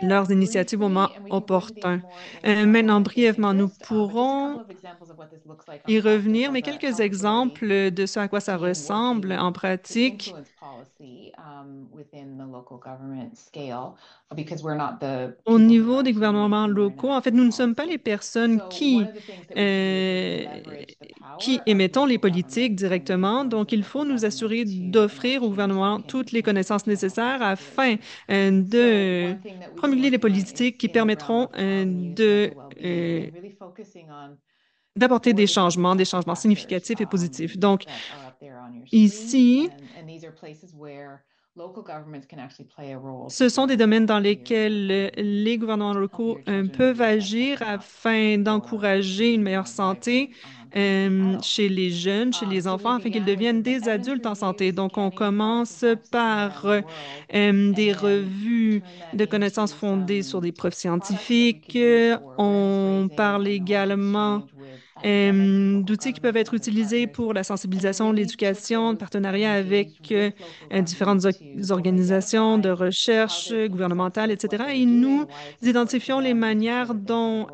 [SPEAKER 1] leurs initiatives au moment opportun. Maintenant, brièvement, nous pourrons y revenir, mais quelques exemples de ce à quoi ça ressemble en pratique. Au niveau des gouvernements locaux, en fait, nous ne sommes pas les personnes euh, qui émettons les politiques directement. Donc, il faut nous assurer d'offrir au gouvernement toutes les connaissances nécessaires afin de promulguer les politiques qui permettront d'apporter des changements significatifs et positifs. Donc, ici, ce sont des domaines dans lesquels les gouvernements locaux peuvent agir afin d'encourager une meilleure santé chez les jeunes, chez les enfants, afin qu'ils deviennent des adultes en santé. Donc, on commence par des revues de connaissances fondées sur des preuves scientifiques. On parle également d'outils qui peuvent être utilisés pour la sensibilisation, l'éducation, de partenariat avec différentes organisations de recherche gouvernementales, etc. Et nous identifions les manières dont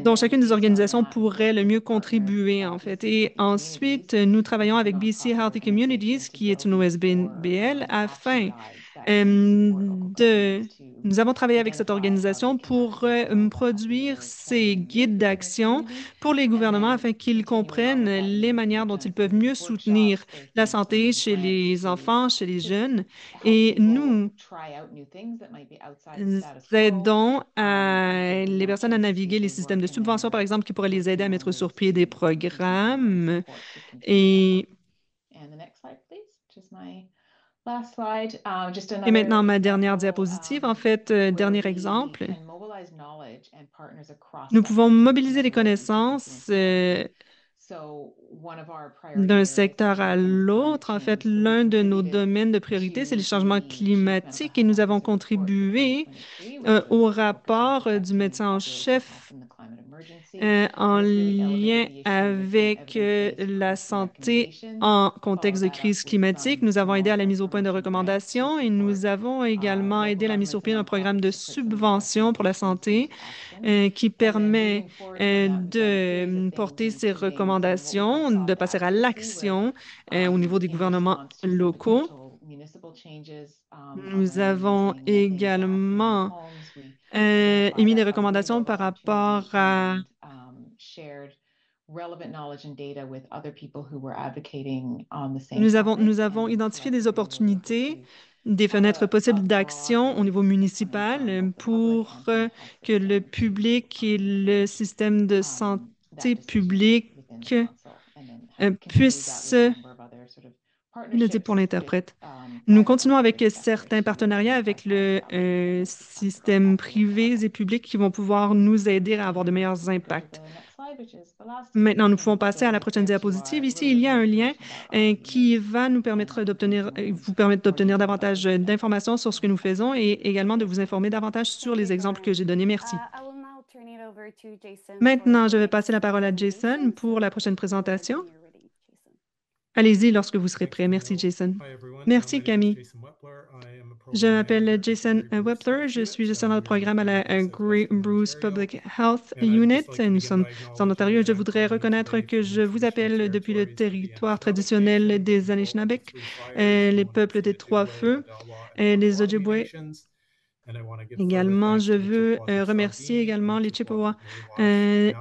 [SPEAKER 1] dont chacune des organisations pourrait le mieux contribuer, en fait. Et ensuite, nous travaillons avec BC Healthy Communities, qui est une OSBL, afin de... Nous avons travaillé avec cette organisation pour produire ces guides d'action pour les gouvernements afin qu'ils comprennent les manières dont ils peuvent mieux soutenir la santé chez les enfants, chez les jeunes. Et nous aidons les personnes à naviguer les systèmes de subvention, par exemple, qui pourraient les aider à mettre sur pied des programmes. Et, et maintenant, ma dernière diapositive, en fait, dernier exemple. Nous pouvons mobiliser les connaissances d'un secteur à l'autre. En fait, l'un de nos domaines de priorité, c'est les changements climatiques et nous avons contribué au rapport du médecin en chef en lien avec la santé en contexte de crise climatique. Nous avons aidé à la mise au point de recommandations et nous avons également aidé à la mise sur pied d'un programme de subvention pour la santé qui permet de porter ces recommandations, de passer à l'action au niveau des gouvernements locaux. Nous avons également émis des recommandations par rapport à nous avons identifié des opportunités, des fenêtres possibles d'action au niveau municipal pour que le public et le système de santé publique puissent... Il le dit pour l'interprète. Nous continuons avec certains partenariats avec le système privé et public qui vont pouvoir nous aider à avoir de meilleurs impacts. Maintenant, nous pouvons passer à la prochaine diapositive. Ici, il y a un lien qui va nous permettre d'obtenir, vous permettre d'obtenir davantage d'informations sur ce que nous faisons et également de vous informer davantage sur les exemples que j'ai donnés. Merci. Maintenant, je vais passer la parole à Jason pour la prochaine présentation. Allez-y lorsque vous serez prêt. Merci, Jason. Merci, Camille. Je m'appelle Jason Wepler. Je suis gestionnaire de programme à la Grey Bruce Public Health Unit. Nous sommes en Ontario. Je voudrais reconnaître que je vous appelle depuis le territoire traditionnel des Anishinaabe, les peuples des Trois-Feux, les Ojibwe. Également, je veux remercier également les Chippewas et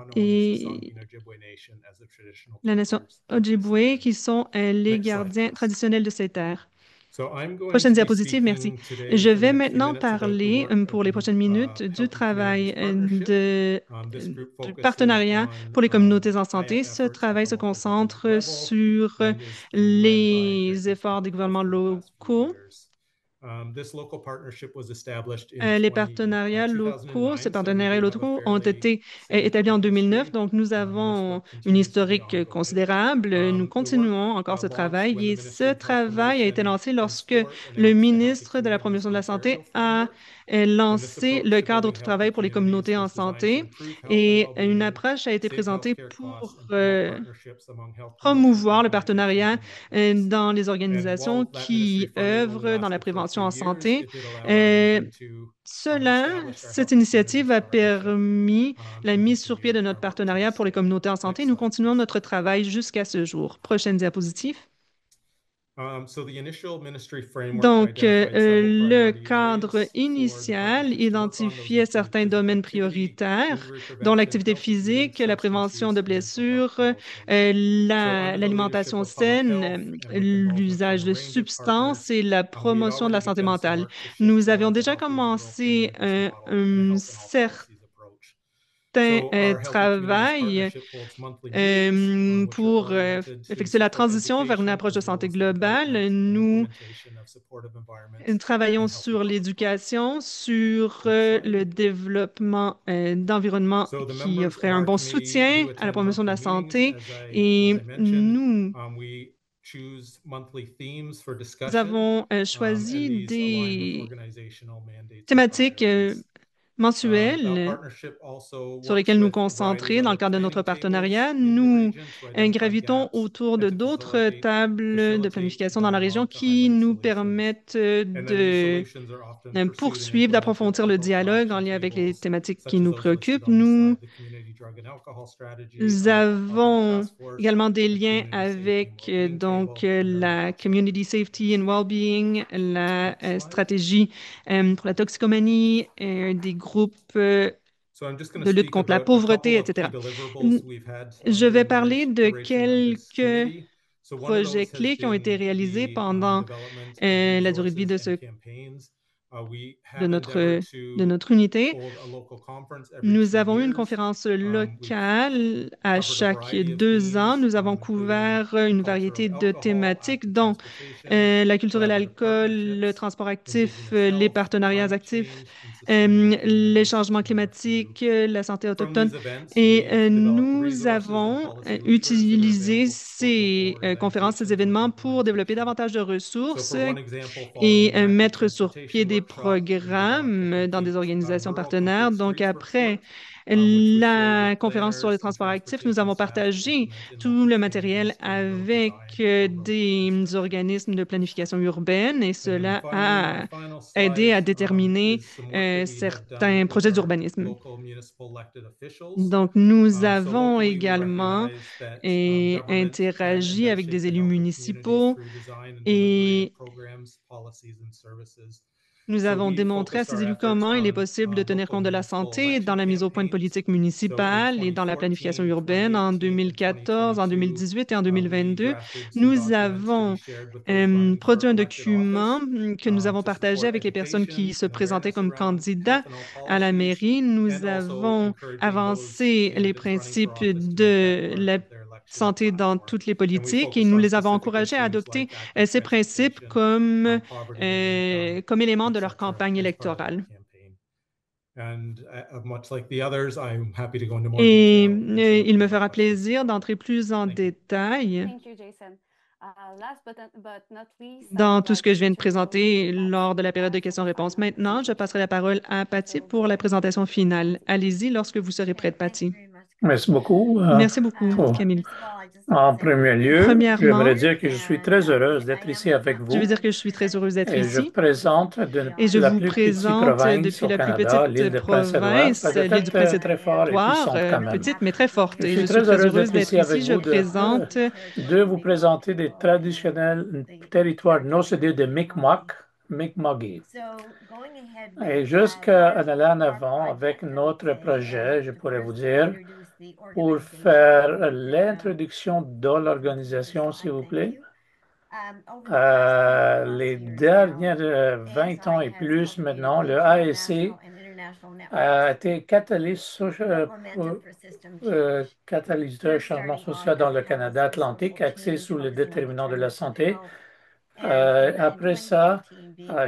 [SPEAKER 1] la nation Ojibwe qui sont les gardiens traditionnels de ces terres. Prochaine diapositive, merci. Je vais maintenant parler pour les prochaines minutes du travail du partenariat pour les communautés en santé. Ce travail se concentre sur les efforts des gouvernements locaux. Les partenariats locaux, ces partenariats locaux ont été établis en 2009, donc nous avons une historique considérable. Nous continuons encore ce travail et ce travail a été lancé lorsque le ministre de la Promotion de la Santé a lancé le cadre de travail pour les communautés en santé et une approche a été présentée pour promouvoir le partenariat dans les organisations qui œuvrent dans la prévention en santé. Cette initiative a permis la mise sur pied de notre partenariat pour les communautés en santé. Nous continuons notre travail jusqu'à ce jour. Prochaine diapositive. Donc, le cadre initial identifiait certains domaines prioritaires, dont l'activité physique, la prévention de blessures, l'alimentation saine, l'usage de substances et la promotion de la santé mentale. Nous avions déjà commencé un certain travail pour effectuer la transition vers une approche de santé globale. Nous travaillons sur l'éducation, sur le développement d'environnements qui offraient un bon soutien à la promotion de la santé et nous avons choisi des thématiques mensuelles sur lesquelles nous concentrer dans le cadre de notre partenariat. Nous gravitons autour de d'autres tables de planification dans la région qui nous permettent de poursuivre, d'approfondir le dialogue en lien avec les thématiques qui nous préoccupent. Nous avons également des liens avec la Community Safety and Wellbeing, la stratégie pour la toxicomanie, des groupes de lutte contre la pauvreté, etc. Je vais parler de quelques projets clés qui ont été réalisés pendant la durée de vie de notre unité. Nous avons eu une conférence locale à chaque 2 ans. Nous avons couvert une variété de thématiques, dont la culture de l'alcool, le transport actif, les partenariats actifs, les changements climatiques, la santé autochtone. Et nous avons utilisé ces conférences, ces événements pour développer davantage de ressources et mettre sur pied des programmes dans des organisations partenaires. Donc, après la conférence sur les transports actifs, nous avons partagé tout le matériel avec des organismes de planification urbaine et cela a aidé à déterminer certains projets d'urbanisme. Donc, nous avons également interagi avec des élus municipaux et nous avons démontré à ces élus comment il est possible de tenir compte de la santé dans la mise au point de politiques municipales et dans la planification urbaine en 2014, en 2018 et en 2022. Nous avons produit un document que nous avons partagé avec les personnes qui se présentaient comme candidats à la mairie. Nous avons avancé les principes de la santé dans toutes les politiques et nous les avons encouragés à adopter ces principes comme éléments de leur campagne électorale. Et il me fera plaisir d'entrer plus en détail
[SPEAKER 2] Thank you, Jason. Last but not least, I
[SPEAKER 1] dans
[SPEAKER 2] would
[SPEAKER 1] tout ce
[SPEAKER 2] like
[SPEAKER 1] que je viens de
[SPEAKER 2] to turn it over
[SPEAKER 1] présenter
[SPEAKER 2] to
[SPEAKER 1] lors de la période de
[SPEAKER 2] for the final
[SPEAKER 1] questions-réponses. Maintenant, je
[SPEAKER 2] presentation.
[SPEAKER 1] passerai la parole à Patty pour la présentation finale. Allez-y lorsque vous serez prête, Patty.
[SPEAKER 5] Merci beaucoup.
[SPEAKER 1] Merci beaucoup,
[SPEAKER 5] Pour-
[SPEAKER 1] Camille.
[SPEAKER 5] En premier lieu,
[SPEAKER 1] Premièrement,
[SPEAKER 5] j'aimerais dire que je suis très heureuse d'être ici avec
[SPEAKER 1] je veux
[SPEAKER 5] vous
[SPEAKER 1] dire que je suis très heureuse d'être
[SPEAKER 5] et je
[SPEAKER 1] ici
[SPEAKER 5] présente
[SPEAKER 1] et je
[SPEAKER 5] la
[SPEAKER 1] vous
[SPEAKER 5] plus petite
[SPEAKER 1] présente
[SPEAKER 5] province
[SPEAKER 1] depuis
[SPEAKER 5] au
[SPEAKER 1] la plus
[SPEAKER 5] Canada, l'île
[SPEAKER 1] petite
[SPEAKER 5] de Prince-Édouard.
[SPEAKER 1] province,
[SPEAKER 5] Vous
[SPEAKER 1] l'île du
[SPEAKER 5] êtes très fort et
[SPEAKER 1] Prince-Édouard,
[SPEAKER 5] puissante quand même.
[SPEAKER 1] petite mais très forte.
[SPEAKER 5] Je
[SPEAKER 1] Et
[SPEAKER 5] suis
[SPEAKER 1] je suis
[SPEAKER 5] très
[SPEAKER 1] très
[SPEAKER 5] heureuse
[SPEAKER 1] heureuse
[SPEAKER 5] d'être
[SPEAKER 1] d'être
[SPEAKER 5] ici avec
[SPEAKER 1] ici. Je
[SPEAKER 5] vous,
[SPEAKER 1] présente
[SPEAKER 5] de vous présenter des traditionnels territoires non cédés de Mi'kmaq, Mi'kmaqui. Et jusqu'à en allant en avant avec notre projet, je pourrais vous dire, pour faire l'introduction de l'organisation, s'il vous plaît. Les dernières 20 ans et plus maintenant, le ASC a été catalyseur changement social dans le Canada atlantique, axé sur le déterminant de la santé. Après ça,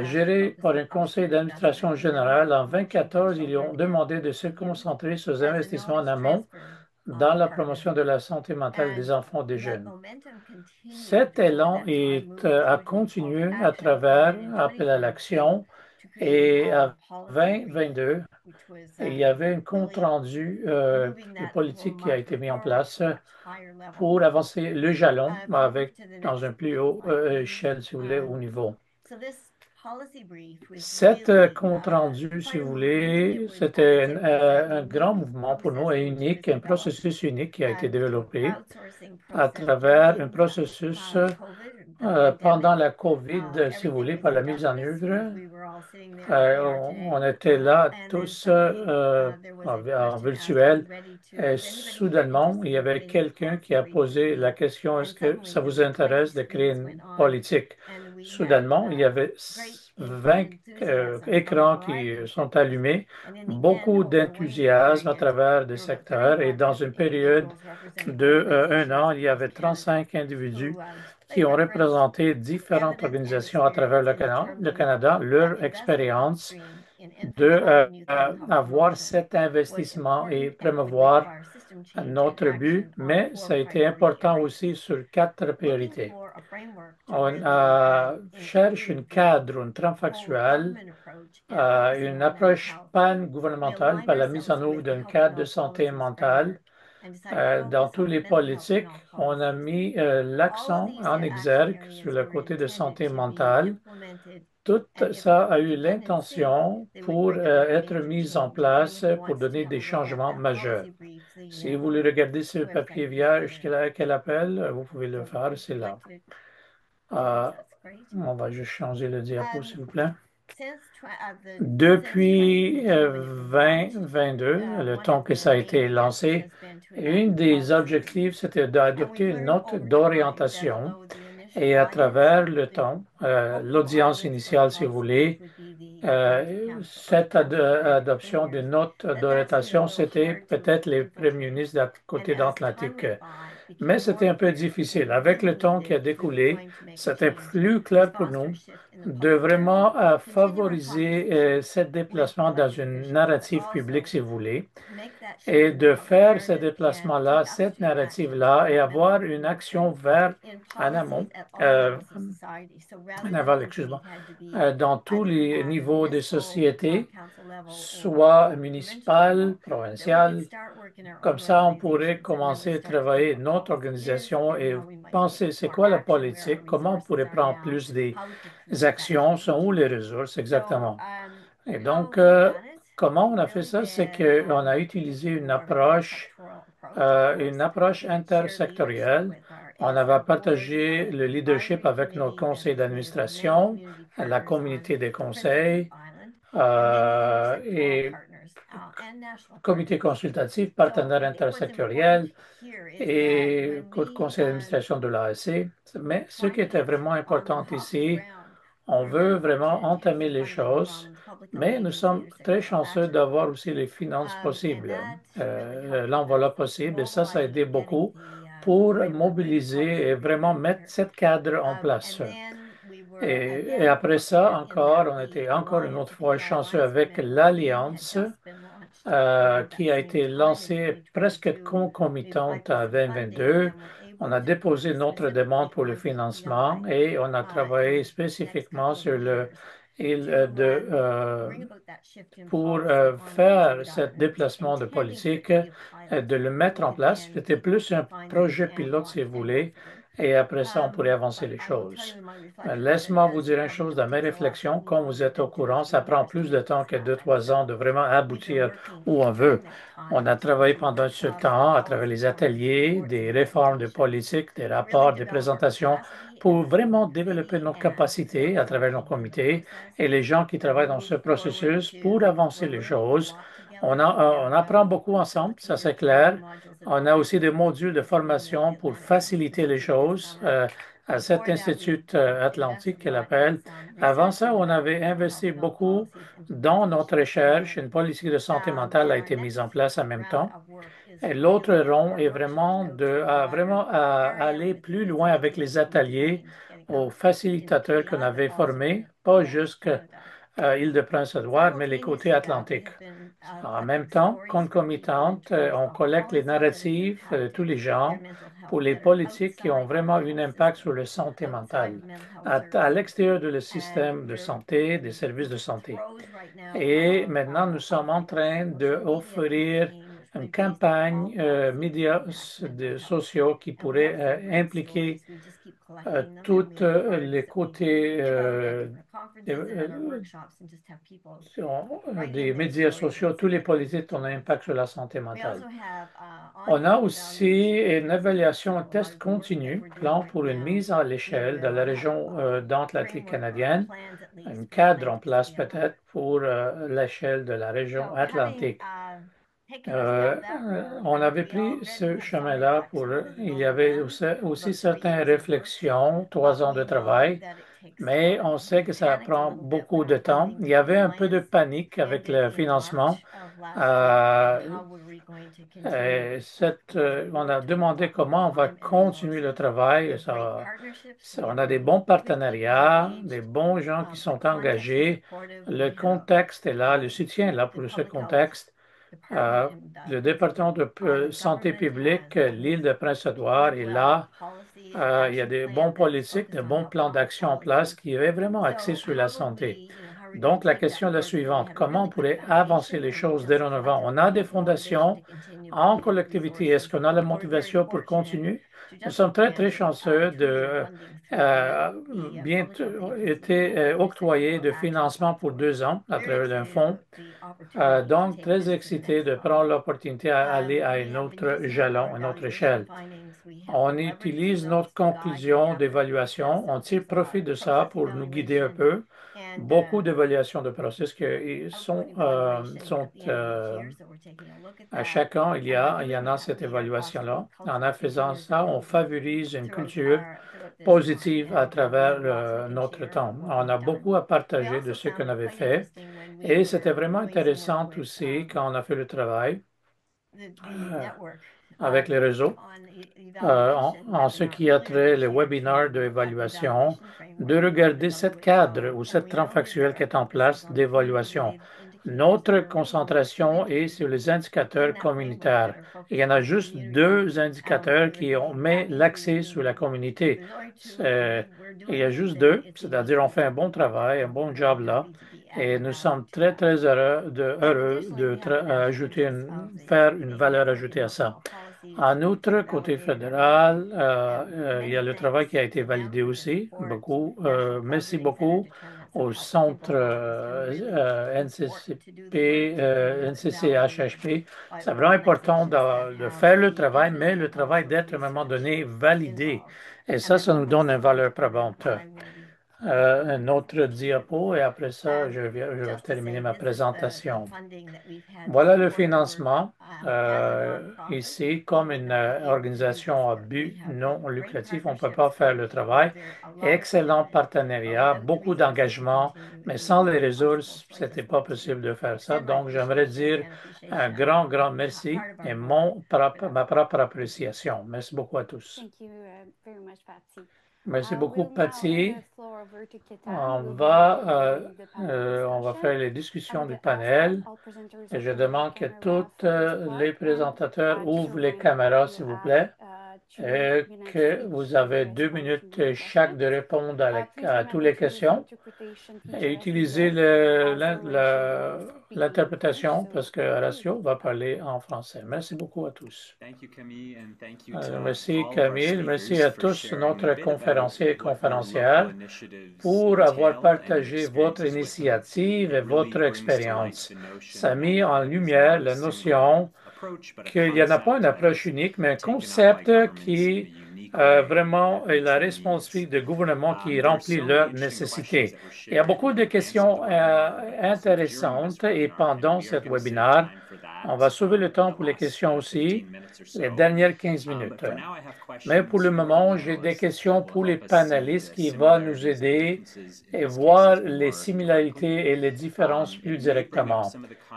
[SPEAKER 5] géré par un conseil d'administration général, en 2014, ils ont demandé de se concentrer sur les investissements en amont dans la promotion de la santé mentale des enfants et des jeunes. Cet élan a continué à travers appel à l'action et à 2022, il y avait un compte-rendu de politique qui a été mis en place pour avancer le jalon dans un plus haut échelle, si vous voulez, au niveau. Cet compte-rendu, si vous voulez, c'était un grand mouvement pour nous et unique, un processus unique qui a été développé à travers un processus pendant la COVID, si vous voulez, par la mise en œuvre. On était là tous en virtuel et soudainement, il y avait quelqu'un qui a posé la question, est-ce que ça vous intéresse de créer une politique? Soudainement, il y avait 20 écrans qui sont allumés, beaucoup d'enthousiasme à travers des secteurs et dans une période de 1 an, il y avait 35 individus qui ont représenté différentes organisations à travers le Canada, leur expérience d'avoir cet investissement et promouvoir notre but, mais ça a été important aussi sur 4 priorités. On cherche un cadre, une trame factuelle, une approche pan-gouvernementale par la mise en œuvre d'un cadre de santé mentale. Dans tous les politiques, on a mis l'accent en exergue sur le côté de santé mentale. Tout ça a eu l'intention pour être mis en place pour donner des changements majeurs. Si vous voulez regarder ce papier vierge qu'elle appelle, vous pouvez le faire, c'est là. On va juste changer le diapo, s'il vous plaît. Depuis 2022, le temps que ça a été lancé, un des objectifs, c'était d'adopter une note d'orientation. Et à travers le temps, l'audience initiale, si vous voulez, cette adoption d'une note d'orientation, c'était peut-être les premiers ministres de côté d'Atlantique. Mais c'était un peu difficile. Avec le temps qui a découlé, c'était plus clair pour nous de vraiment favoriser ce déplacement dans une narrative publique, si vous voulez, et de faire ce déplacement-là, cette narrative-là, et avoir une action vers en amont, en aval, excuse-moi, dans tous les niveaux de société, soit municipal, provincial. Comme ça, on pourrait commencer à travailler notre organisation et penser c'est quoi la politique, comment on pourrait prendre plus des actions, sont où les ressources exactement. Et donc, comment on a fait ça, c'est qu'on a utilisé une approche intersectorielle. On avait partagé le leadership avec nos conseils d'administration, la communauté des conseils et comité consultatif, partenaire intersectoriel et conseil d'administration de l'ASC. Mais ce qui était vraiment important ici, on veut vraiment entamer les choses, mais nous sommes très chanceux d'avoir aussi les finances possibles, l'enveloppe possible, et ça a aidé beaucoup pour mobiliser et vraiment mettre ce cadre en place. Et après ça, encore, on était encore une autre fois chanceux avec l'Alliance qui a été lancée presque concomitante à 2022. On a déposé notre demande pour le financement et on a travaillé spécifiquement sur le pour faire ce déplacement de politique, de le mettre en place. C'était plus un projet pilote, si vous voulez, et après ça, on pourrait avancer les choses. Laisse-moi vous dire une chose dans mes réflexions. Comme vous êtes au courant, ça prend plus de temps que 2, 3 ans de vraiment aboutir où on veut. On a travaillé pendant ce temps à travers les ateliers, des réformes de politique, des rapports, des présentations pour vraiment développer nos capacités à travers nos comités et les gens qui travaillent dans ce processus pour avancer les choses. On apprend beaucoup ensemble, ça c'est clair. On a aussi des modules de formation pour faciliter les choses à cet Institut Atlantique qu'elle appelle. Avant ça, on avait investi beaucoup dans notre recherche. Une politique de santé mentale a été mise en place en même temps. Et l'autre rond est vraiment à aller plus loin avec les ateliers aux facilitateurs qu'on avait formés, pas juste Île-de-Prince-Édouard, mais les côtés atlantiques. En même temps, concomitante, on collecte les narratifs de tous les gens pour les politiques qui ont vraiment un impact sur la santé mentale à l'extérieur du système de santé, des services de santé. Et maintenant, nous sommes en train d'offrir une campagne médias sociaux qui pourrait impliquer tous les côtés des médias sociaux, tous les politiques ont un impact sur la santé mentale. On a aussi une évaluation, un test continu, plan pour une mise à l'échelle de la région d'Atlantique canadienne, un cadre en place peut-être pour l'échelle de la région Atlantique. On avait pris ce chemin-là il y avait aussi certaines réflexions, 3 ans de travail, mais on sait que ça prend beaucoup de temps. Il y avait un peu de panique avec le financement. On a demandé comment on va continuer le travail. On a des bons partenariats, des bons gens qui sont engagés. Le contexte est là, le soutien est là pour ce contexte. Le département de santé publique, l'île de Prince-Édouard est là. Il y a des bons politiques, des bons plans d'action en place qui est vraiment axés sur la santé. Donc, la question est la suivante. Comment on pourrait avancer les choses dorénavant? On a des fondations en collectivité. Est-ce qu'on a la motivation pour continuer? Nous sommes très, très chanceux de bien été octroyés de financement pour 2 ans à travers un fonds. Donc, très excité de prendre l'opportunité d'aller à un autre jalon, une autre échelle. On utilise notre conclusion d'évaluation, on tire profit de ça pour nous guider un peu. Beaucoup d'évaluations de processus qui sont à chaque an, il y en a cette évaluation-là. En faisant ça, on favorise une culture positive à travers notre temps. On a beaucoup à partager de ce qu'on avait fait et c'était vraiment intéressant aussi quand on a fait le travail avec les réseaux en ce qui a trait les webinaires d'évaluation, de regarder ce cadre ou cette trame factuelle qui est en place d'évaluation. Notre concentration est sur les indicateurs communautaires. Il y en a juste 2 indicateurs qui mettent l'accès sur la communauté. Il y a juste 2, c'est-à-dire on fait un bon travail, un bon job là, et nous sommes très, très heureux de faire une valeur ajoutée à ça. En outre, côté fédéral, il y a le travail qui a été validé aussi. Merci beaucoup au centre NCCHHP. C'est vraiment important de faire le travail, mais le travail d'être à un moment donné validé. Et ça nous donne une valeur probante. Un autre diapo et après ça, je vais terminer ma présentation. Voilà le financement. Ici, comme une organisation à but non lucratif, on ne peut pas faire le travail. Excellent partenariat, beaucoup d'engagement, mais sans les ressources, ce n'était pas possible de faire ça. Donc, j'aimerais dire un grand, grand merci et ma propre appréciation. Merci beaucoup à tous.
[SPEAKER 2] Thank you very much, Patsy.
[SPEAKER 5] Merci beaucoup, Patty. On va faire les discussions du panel et je demande que tous les présentateurs ouvrent les caméras, s'il vous plaît, et que vous avez 2 minutes chaque de répondre à toutes les questions et utiliser l'interprétation parce que Horacio va parler en français. Merci beaucoup à tous. Merci Camille, merci à tous notre conférencier et conférencière pour avoir partagé votre initiative et votre expérience. Ça a mis en lumière la notion qu'il n'y en a pas une approche unique, mais un concept qui vraiment est la responsabilité du gouvernement qui remplit leurs nécessités. Il y a beaucoup de questions intéressantes et pendant cet webinaire, on va sauver le temps pour les questions aussi, les dernières 15 minutes. Mais pour le moment, j'ai des questions pour les panélistes qui vont nous aider et voir les similarités et les différences plus directement.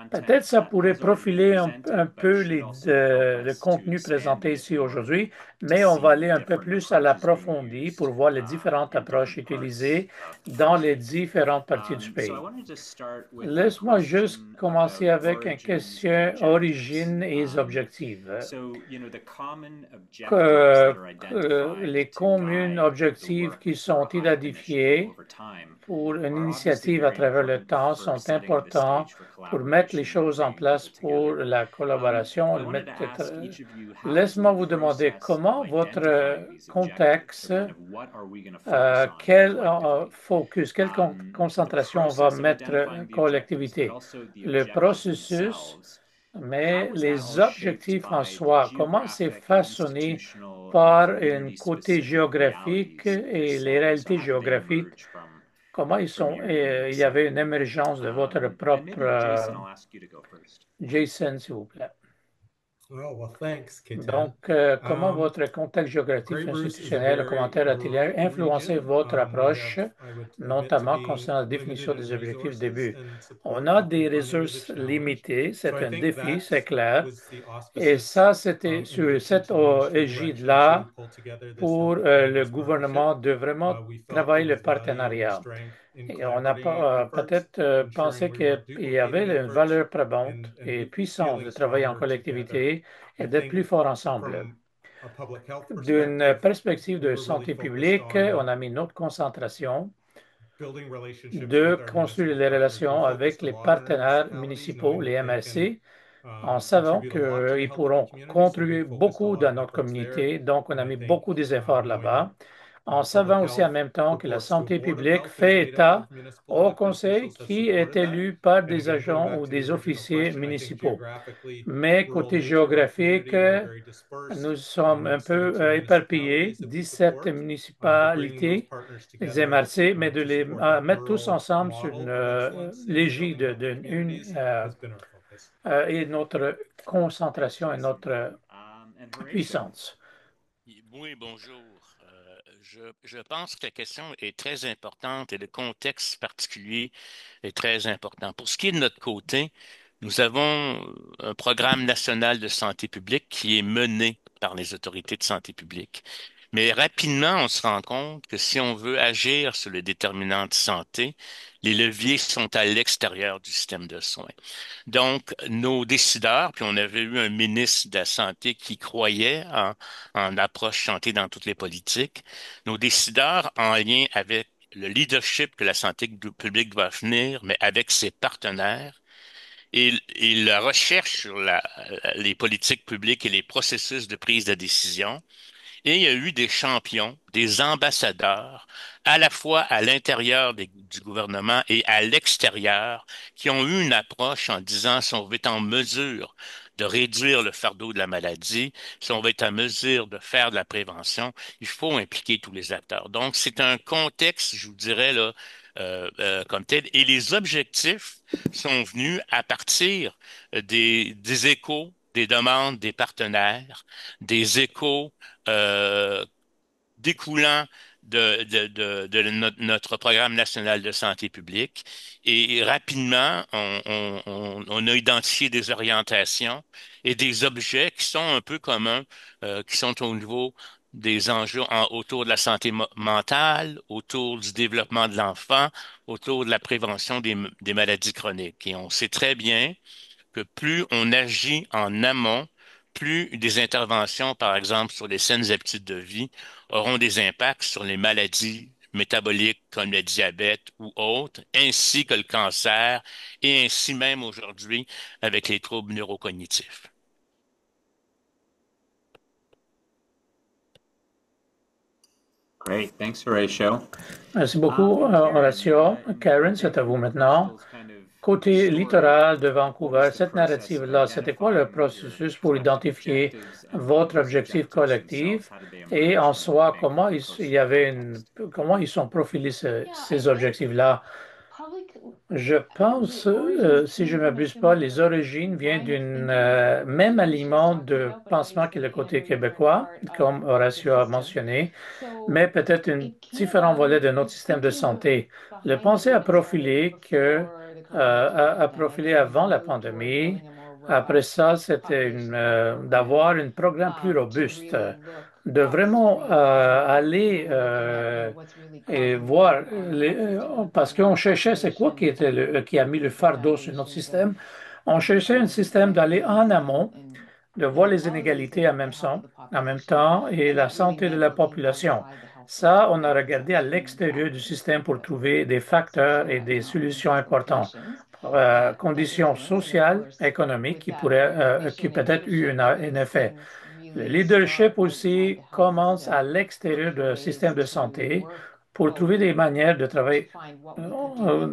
[SPEAKER 5] Peut-être ça pourrait profiler un peu le contenu présenté ici aujourd'hui, mais on va aller un peu plus à l'approfondi pour voir les différentes approches utilisées dans les différentes parties du pays. Laisse-moi juste commencer avec une question origine et objectifs. Les communs objectifs qui sont identifiés pour une initiative à travers le temps sont importants pour mettre les choses en place pour la collaboration. Laisse-moi vous demander comment votre contexte, quel focus, quelle concentration on va mettre collectivité, le processus, mais les objectifs en soi, comment c'est façonné par un côté géographique et les réalités géographiques, comment ils sont, il y avait une émergence de votre propre Jason, s'il vous plaît. Donc, comment votre contexte géographique institutionnel, le commentaire a-t-il influencé votre approche, notamment concernant la définition des objectifs de début? On a des ressources limitées, c'est un défi, c'est clair. Et ça, c'était sur cette égide-là pour le gouvernement de vraiment travailler le partenariat. Et on a peut-être pensé qu'il y avait une valeur probante et puissante de travailler en collectivité et d'être plus fort ensemble. D'une perspective de santé publique, on a mis notre concentration de construire les relations avec les partenaires municipaux, les MRC, en savant qu'ils pourront contribuer beaucoup dans notre communauté. Donc, on a mis beaucoup des efforts là-bas. En savant aussi en même temps que la santé publique fait état au conseil qui est élu par des agents ou des officiers municipaux. Mais côté géographique, nous sommes un peu éparpillés, 17 municipalités, les MRC, mais de les mettre tous ensemble sur l'égide d'une et notre concentration et notre puissance.
[SPEAKER 3] Oui, bonjour. Je pense que la question est très importante et le contexte particulier est très important. Pour ce qui est de notre côté, nous avons un programme national de santé publique qui est mené par les autorités de santé publique. Mais rapidement, on se rend compte que si on veut agir sur le déterminant de santé, les leviers sont à l'extérieur du système de soins. Donc, nos décideurs, puis on avait eu un ministre de la Santé qui croyait en approche santé dans toutes les politiques, nos décideurs en lien avec le leadership que la santé publique doit venir, mais avec ses partenaires, et la recherche sur les politiques publiques et les processus de prise de décision. Et il y a eu des champions, des ambassadeurs, à la fois à l'intérieur du gouvernement et à l'extérieur, qui ont eu une approche en disant si on veut être en mesure de réduire le fardeau de la maladie, si on veut être en mesure de faire de la prévention, il faut impliquer tous les acteurs. Donc, c'est un contexte, je vous dirais, là, comme tel. Et les objectifs sont venus à partir des échos, des demandes des partenaires, des échos découlant de notre programme national de santé publique. Et rapidement, on a identifié des orientations et des objets qui sont un peu communs, qui sont au niveau des enjeux autour de la santé mentale, autour du développement de l'enfant, autour de la prévention des maladies chroniques. Et on sait très bien que plus on agit en amont, plus des interventions, par exemple, sur les saines habitudes de vie, auront des impacts sur les maladies métaboliques comme le diabète ou autres, ainsi que le cancer, et ainsi même aujourd'hui avec les troubles neurocognitifs.
[SPEAKER 6] Great. Thanks, Horatio.
[SPEAKER 5] Merci beaucoup, Horatio. Karen, c'est à vous maintenant. Côté littoral de Vancouver, cette narrative-là, c'était quoi le processus pour identifier votre objectif collectif et en soi, comment ils sont profilés ces objectifs-là? Je pense, si je ne m'abuse pas, les origines viennent d'une même aliment de pansement que le côté québécois, comme Horatio a mentionné, mais peut-être un différent volet de notre système de santé. Le pensée a profilé a profilé avant la pandémie. Après ça, c'était d'avoir un programme plus robuste, de vraiment aller et voir, parce qu'on cherchait, c'est quoi qui a mis le fardeau sur notre système? On cherchait un système d'aller en amont, de voir les inégalités en même temps et la santé de la population. Ça, on a regardé à l'extérieur du système pour trouver des facteurs et des solutions importantes. Conditions sociales, économiques qui peut-être eu un effet. Le leadership aussi commence à l'extérieur du système de santé pour trouver des manières de travailler.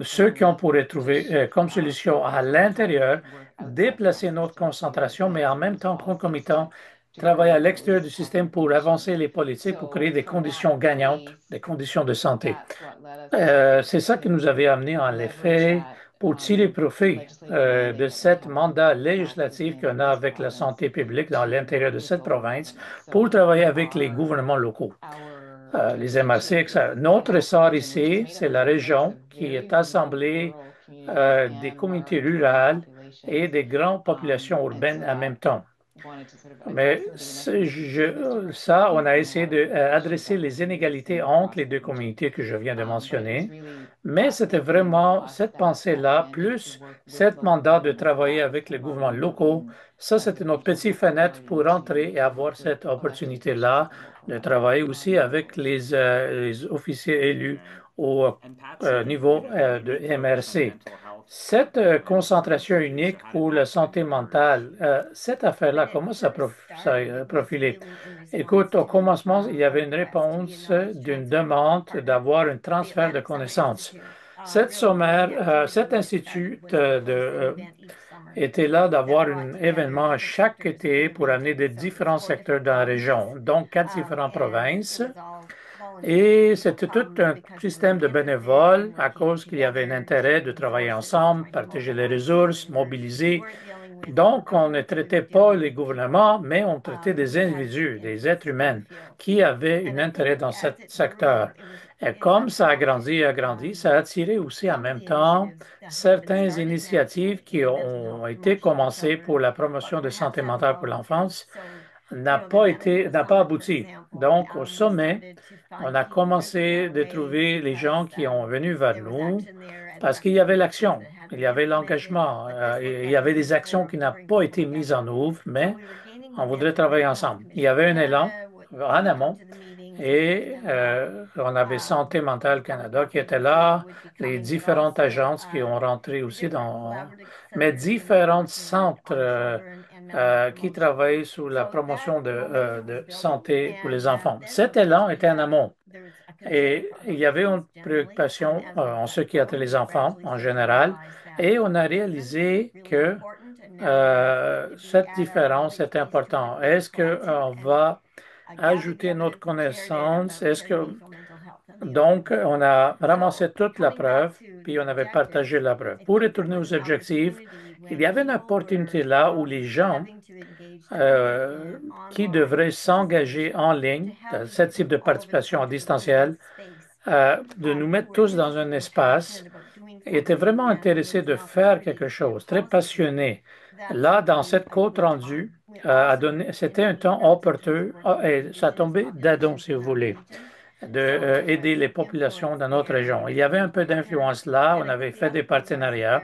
[SPEAKER 5] Ceux qu'on pourrait trouver comme solution à l'intérieur, déplacer notre concentration, mais en même temps, concomitant, travailler à l'extérieur du système pour avancer les politiques, pour créer des conditions gagnantes, des conditions de santé. C'est ça qui nous avait amené en effet pour tirer profit de cet mandat législatif qu'on a avec la santé publique dans l'intérieur de cette province pour travailler avec les gouvernements locaux, les MRC, etc. Notre ressort ici, c'est la région qui est assemblée des communautés rurales et des grandes populations urbaines en même temps. Mais ça, on a essayé d'adresser les inégalités entre les deux communautés que je viens de mentionner. Mais c'était vraiment cette pensée-là, plus cet mandat de travailler avec les gouvernements locaux. Ça, c'était notre petite fenêtre pour entrer et avoir cette opportunité-là de travailler aussi avec les officiers élus au niveau de MRC. Cette concentration unique pour la santé mentale, cette affaire-là, comment ça a profilé? Écoute, au commencement, il y avait une réponse d'une demande d'avoir un transfert de connaissances. Cet institut était là d'avoir un événement chaque été pour amener des différents secteurs dans la région, donc 4 différentes provinces. Et c'était tout un système de bénévoles à cause qu'il y avait un intérêt de travailler ensemble, partager les ressources, mobiliser. Donc, on ne traitait pas les gouvernements, mais on traitait des individus, des êtres humains qui avaient un intérêt dans ce secteur. Et comme ça a grandi, ça a attiré aussi en même temps certaines initiatives qui ont été commencées pour la promotion de santé mentale pour l'enfance n'a pas abouti. Donc, au sommet, on a commencé de trouver les gens qui ont venu vers nous parce qu'il y avait l'action, il y avait l'engagement, il y avait des actions qui n'ont pas été mises en œuvre, mais on voudrait travailler ensemble. Il y avait un élan en amont et on avait Santé mentale Canada qui était là, les différentes agences qui ont rentré aussi mais différents centres qui travaillent sur la promotion de santé pour les enfants. Cet élan était en amont. Et il y avait une préoccupation en ce qui a trait les enfants en général, et on a réalisé que cette différence est importante. Est-ce qu'on va ajouter notre connaissance? Donc, on a ramassé toute la preuve, puis on avait partagé la preuve. Pour retourner aux objectifs, il y avait une opportunité là où les gens qui devraient s'engager en ligne, dans ce type de participation en distanciel, de nous mettre tous dans un espace, étaient vraiment intéressés de faire quelque chose, très passionnés. Là, dans cette compte rendue, c'était un temps opportun, et ça tombait d'adon, si vous voulez, de aider les populations dans notre région. Il y avait un peu d'influence là, on avait fait des partenariats.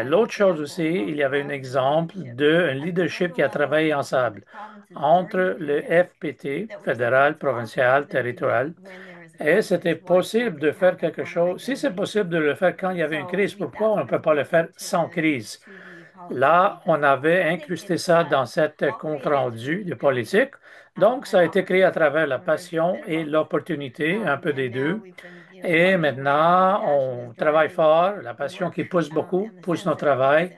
[SPEAKER 5] L'autre chose aussi, il y avait un exemple d'un leadership qui a travaillé ensemble entre le FPT, fédéral, provincial, territorial, et c'était possible de faire quelque chose. Si c'est possible de le faire quand il y avait une crise, pourquoi on ne peut pas le faire sans crise? Là, on avait incrusté ça dans cette compte rendu de politique. Donc, ça a été créé à travers la passion et l'opportunité, un peu des deux. Et maintenant, on travaille fort, la passion qui pousse beaucoup, pousse notre travail,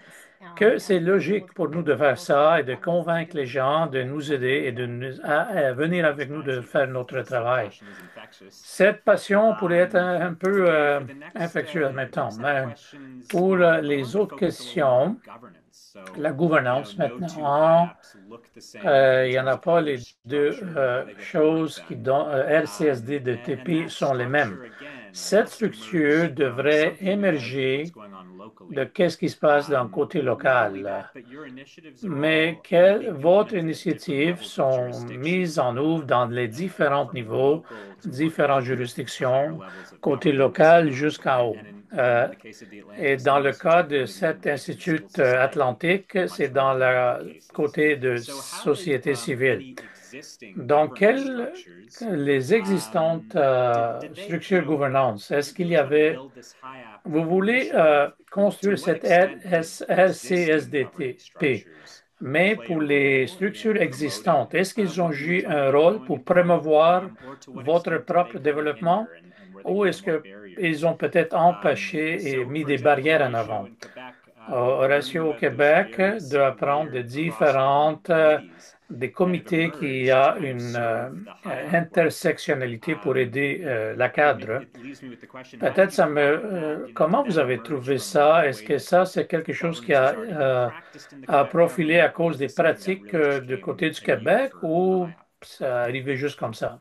[SPEAKER 5] que c'est logique pour nous de faire ça et de convaincre les gens de nous aider et à venir avec nous de faire notre travail. Cette passion pourrait être un peu infectieuse en même temps. Mais pour les autres questions, la gouvernance maintenant, il n'y en a pas les deux choses qui dont RCSD de TP sont les mêmes. Cette structure devrait émerger de qu'est-ce qui se passe dans le côté local. Mais votre initiative sont mises en œuvre dans les différents niveaux, différentes juridictions, côté local jusqu'en haut. Et dans le cas de cet institut atlantique, c'est dans le côté de société civile. Donc, les existantes structures gouvernance, est-ce qu'il y avait, vous voulez construire cette RCSDP, mais pour les structures existantes, est-ce qu'ils ont joué un rôle pour promouvoir votre propre développement ou est-ce qu'ils ont peut-être empêché et mis des barrières en avant? Horacio au Québec doit prendre de différentes des comités qui a une intersectionnalité pour aider la cadre. Peut-être comment vous avez trouvé ça? Est-ce que ça, c'est quelque chose qui a profilé à cause des pratiques du côté du Québec ou ça arrivé juste comme ça?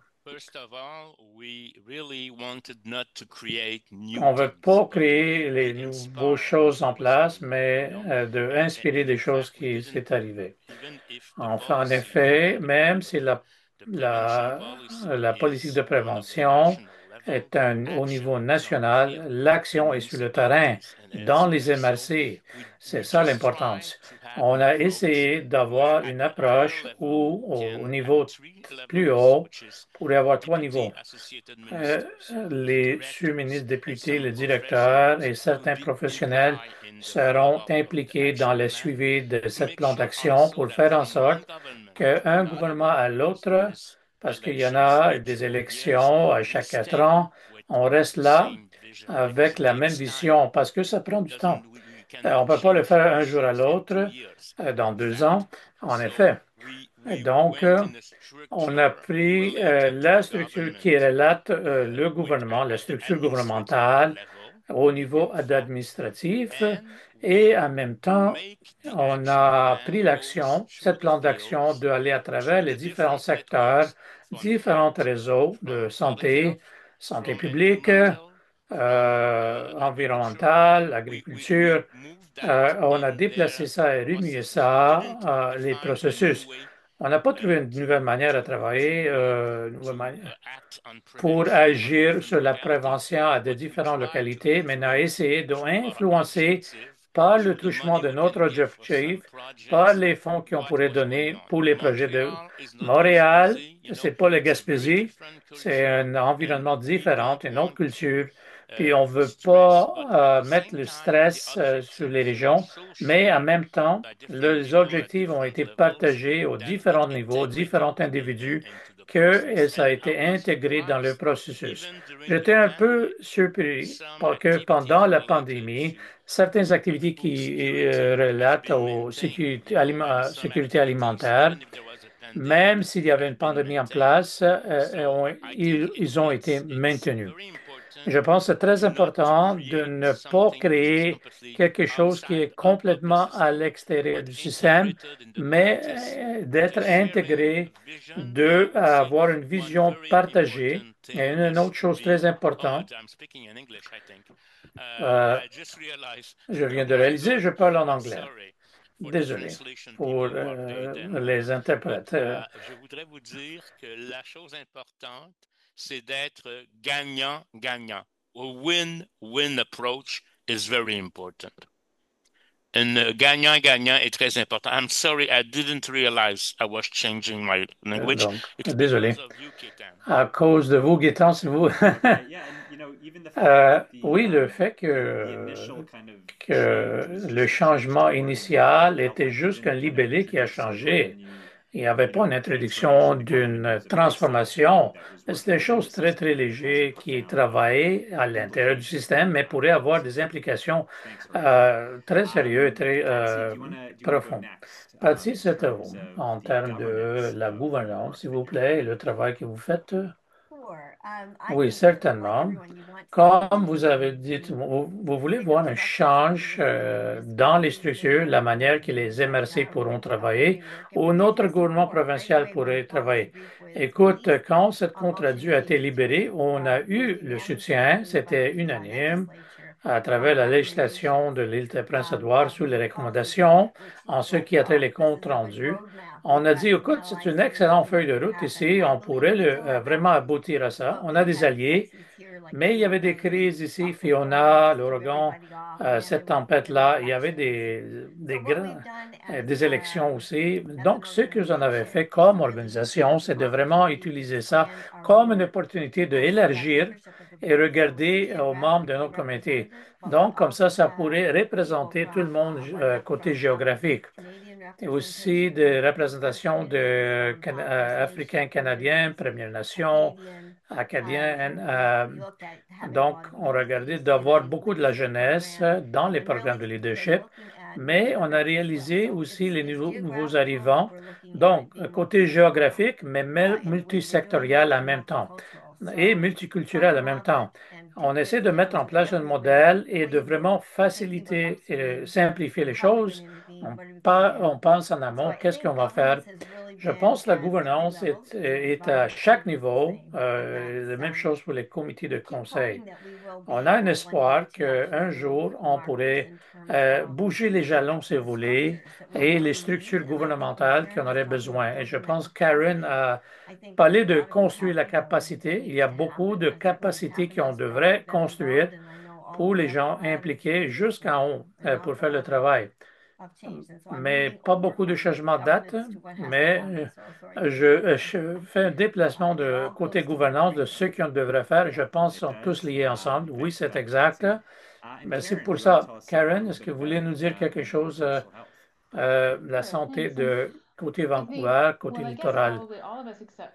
[SPEAKER 5] On ne veut pas créer les nouvelles choses en place, mais d'inspirer des choses qui s'est arrivé. Enfin, en effet, même si la politique de prévention est au niveau national, l'action est sur le terrain, dans les MRC. C'est ça l'importance. On a essayé d'avoir une approche où, au niveau plus haut, pour avoir trois niveaux. Les sous-ministres députés, le directeur et certains professionnels seront impliqués dans le suivi de cette plan d'action pour faire en sorte qu'un gouvernement à l'autre, parce qu'il y en a des élections à chaque 4 ans, on reste là avec la même vision parce que ça prend du temps. On ne peut pas le faire un jour à l'autre dans 2 ans, en effet. Donc, on a pris la structure qui relate le gouvernement, la structure gouvernementale au niveau administratif et en même temps, on a pris l'action, cette plan d'action d'aller à travers les différents secteurs, différents réseaux de santé, santé publique, environnementale, agriculture. On a déplacé ça et remué ça, les processus. On n'a pas trouvé une nouvelle manière de travailler pour agir sur la prévention à de différentes localités, mais on a essayé d'influencer par le truchement de notre objectif, par les fonds qu'on pourrait donner pour les projets de Montréal. C'est pas la Gaspésie, c'est un environnement différent, une autre culture. Puis on ne veut pas mettre le stress sur les régions, mais en même temps, les objectifs ont été partagés aux différents niveaux, différents individus, que ça a été intégré dans le processus. J'étais un peu surpris parce que pendant la pandémie, certaines activités qui relatent aux sécurité alimentaire, même s'il y avait une pandémie en place, ils ont été maintenus. Je pense que c'est très important de ne pas créer quelque chose qui est complètement à l'extérieur du système, mais d'être intégré, d'avoir une vision partagée. Et une autre chose très importante, je viens de réaliser, je parle en anglais. Désolé pour les interprètes.
[SPEAKER 3] Je voudrais vous dire que la chose importante, c'est d'être gagnant-gagnant. A win-win approach is very important. Un gagnant-gagnant est très important. I'm sorry, I didn't realize I was changing my language.
[SPEAKER 5] Donc,
[SPEAKER 3] It's
[SPEAKER 5] désolé.
[SPEAKER 3] because of you, Ketan.
[SPEAKER 5] À cause de vous, Gaétan, c'est vous. Oui, le fait que le changement initial était juste qu'un libellé qui a changé. Il n'y avait pas une introduction d'une transformation. C'est des choses très, très légères qui travaillent à l'intérieur du système, mais pourraient avoir des implications très sérieuses et très profondes. Patsy, c'est à vous. En termes de la gouvernance, s'il vous plaît, et le travail que vous faites. Oui, certainement. Comme vous avez dit, vous voulez voir un change dans les structures, la manière que les MRC pourront travailler ou notre gouvernement provincial pourrait travailler. Écoute, quand cette contrat dû a été libéré, on a eu le soutien, c'était unanime, à travers la législation de l'île de Prince-Édouard sous les recommandations en ce qui a trait les comptes rendus. On a dit, écoute, c'est une excellente feuille de route ici, on pourrait vraiment aboutir à ça. On a des alliés, mais il y avait des crises ici, Fiona, l'ouragan, cette tempête-là, il y avait des élections aussi. Donc, ce que vous en avez fait comme organisation, c'est de vraiment utiliser ça comme une opportunité d'élargir et regarder aux membres de notre comité. Donc, comme ça pourrait représenter tout le monde côté géographique. Et aussi des représentations de Africains canadiens, Premières Nations, Acadiens. Donc, on regardait d'avoir beaucoup de la jeunesse dans les programmes de leadership, mais on a réalisé aussi les nouveaux arrivants. Donc, côté géographique, mais multisectoriel en même temps et multiculturel en même temps. On essaie de mettre en place un modèle et de vraiment faciliter et simplifier les choses. On pense en amont, qu'est-ce qu'on va faire? Je pense que la gouvernance est à chaque niveau, la même chose pour les comités de conseil. On a un espoir qu'un jour, on pourrait bouger les jalons, si vous voulez, et les structures gouvernementales qu'on aurait besoin. Et je pense que Karen a parlé de construire la capacité. Il y a beaucoup de capacités qu'on devrait construire pour les gens impliqués jusqu'en haut pour faire le travail. Mais pas beaucoup de changements de date, mais je fais un déplacement de côté gouvernance de ce qu'on devrait faire. Je pense qu'ils sont tous liés ensemble. Oui, c'est exact. Merci pour ça. Karen, est-ce que vous voulez nous dire quelque chose, la santé de côté Vancouver, côté littoral?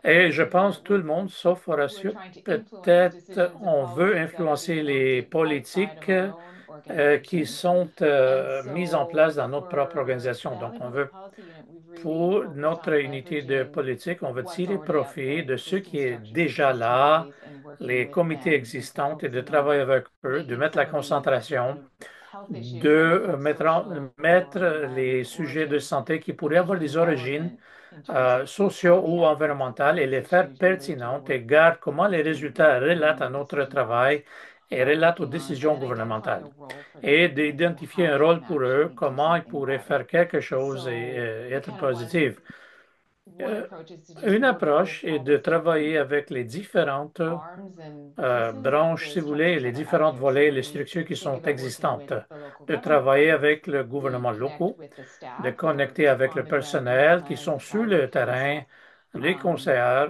[SPEAKER 5] Et je pense tout le monde, sauf Horacio, peut-être on veut influencer les politiques qui sont mises en place dans notre propre organisation. Donc, on veut, pour notre unité de politique, on veut tirer profit de ce qui est déjà là, les comités existants et de travailler avec eux, de mettre la concentration, de mettre les sujets de santé qui pourraient avoir des origines sociaux ou environnementales et les faire pertinentes et garder comment les résultats relatent à notre travail et relatent aux décisions gouvernementales et d'identifier un rôle pour eux, comment ils pourraient faire quelque chose et être positifs. Une approche est de travailler avec les différentes branches, si vous voulez, les différentes volets, les structures qui sont existantes, de travailler avec le gouvernement local, de connecter avec le personnel qui sont sur le terrain, les conseillers,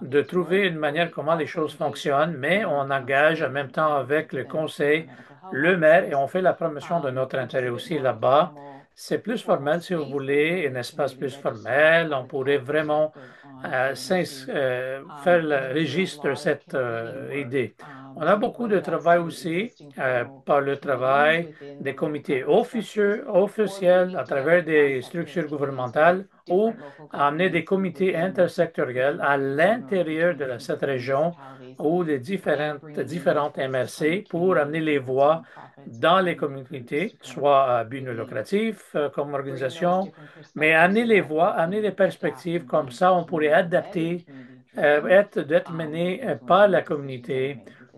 [SPEAKER 5] de trouver une manière comment les choses fonctionnent, mais on engage en même temps avec le conseil, le maire, et on fait la promotion de notre intérêt aussi là-bas. C'est plus formel, si vous voulez, un espace plus formel. On pourrait vraiment faire le registre de cette idée. On a beaucoup de travail aussi par le travail des comités officiels à travers des structures gouvernementales ou amener des comités intersectoriels à l'intérieur de cette région ou les différentes MRC pour amener les voix dans les communautés, soit à but non lucratif comme organisation, mais amener les voix, amener les perspectives, comme ça on pourrait adapter, d'être mené par la communauté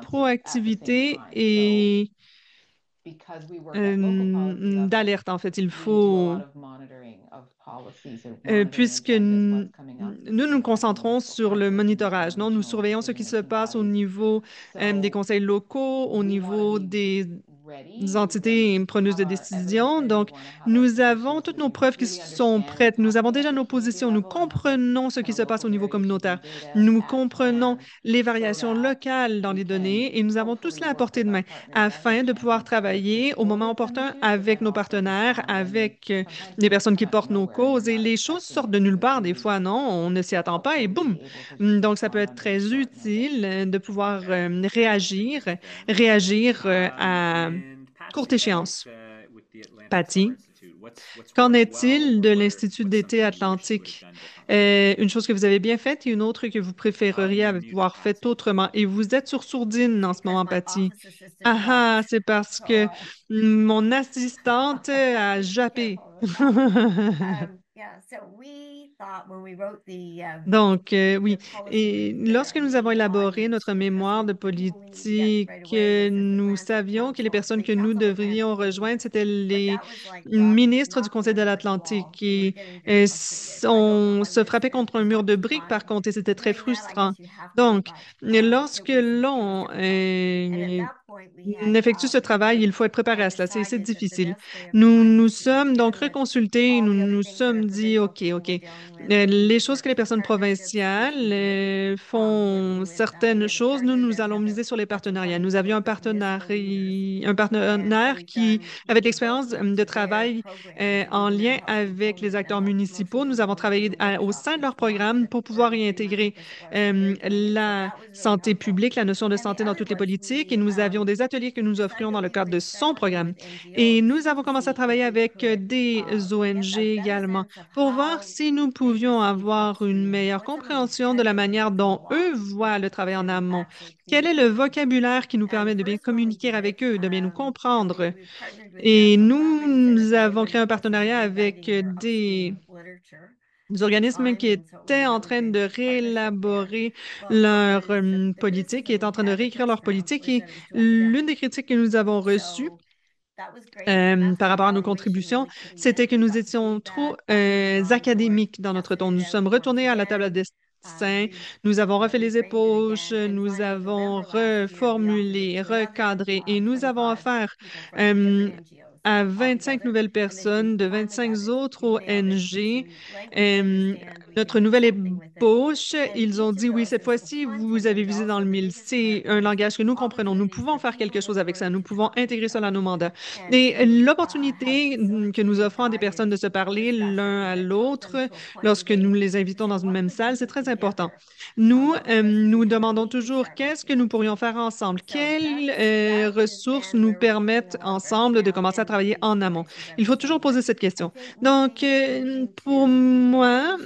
[SPEAKER 1] proactivité et d'alerte, en fait. Il faut, puisque nous nous concentrons sur le monitorage, non? Nous surveillons ce qui se passe au niveau des conseils locaux, au niveau des entités preneuses de décision. Donc, nous avons toutes nos preuves qui sont prêtes. Nous avons déjà nos positions. Nous comprenons ce qui se passe au niveau communautaire. Nous comprenons les variations locales dans les données et nous avons tout cela à portée de main afin de pouvoir travailler au moment opportun avec nos partenaires, avec les personnes qui portent nos causes. Et les choses sortent de nulle part des fois, non? On ne s'y attend pas et boum! Donc, ça peut être très utile de pouvoir réagir à courte échéance. Patty, qu'en est-il de l'Institut d'été Atlantique? Une chose que vous avez bien faite et une autre que vous préféreriez avoir faite autrement. Et vous êtes sur sourdine en ce moment, Patty. Ah ah, c'est parce que mon assistante a jappé. Donc, oui. Et lorsque nous avons élaboré notre mémoire de politique, nous savions que les personnes que nous devrions rejoindre, c'était les ministres du Conseil de l'Atlantique. Et on se frappait contre un mur de briques, par contre, et c'était très frustrant. Donc, lorsque l'on effectue ce travail, il faut être préparé à cela. C'est difficile. Nous nous sommes donc reconsultés, nous nous sommes dit, OK. Les choses que les personnes provinciales font certaines choses, nous allons miser sur les partenariats. Nous avions un partenaire qui avait de l'expérience de travail en lien avec les acteurs municipaux. Nous avons travaillé au sein de leur programme pour pouvoir y intégrer la santé publique, la notion de santé dans toutes les politiques, et nous avions des ateliers que nous offrions dans le cadre de son programme. Et nous avons commencé à travailler avec des ONG également pour voir si nous pouvions avoir une meilleure compréhension de la manière dont eux voient le travail en amont. Quel est le vocabulaire qui nous permet de bien communiquer avec eux, de bien nous comprendre? Et nous avons créé un partenariat avec des organismes qui étaient en train de réélaborer leur politique, qui étaient en train de réécrire leur politique. Et l'une des critiques que nous avons reçues par rapport à nos contributions, c'était que nous étions trop académiques dans notre ton. Nous sommes retournés à la table à dessin, nous avons refait les épauches, nous avons reformulé, recadré et nous avons offert à 25 nouvelles personnes de 25 autres ONG. Notre nouvelle ébauche, ils ont dit oui, cette fois-ci, vous avez visé dans le mille. C'est un langage que nous comprenons. Nous pouvons faire quelque chose avec ça. Nous pouvons intégrer cela à nos mandats. Et l'opportunité que nous offrons à des personnes de se parler l'un à l'autre lorsque nous les invitons dans une même salle, c'est très important. Nous demandons toujours qu'est-ce que nous pourrions faire ensemble, quelles ressources nous permettent ensemble de commencer à travailler en amont. Il faut toujours poser cette question. Donc, pour moi,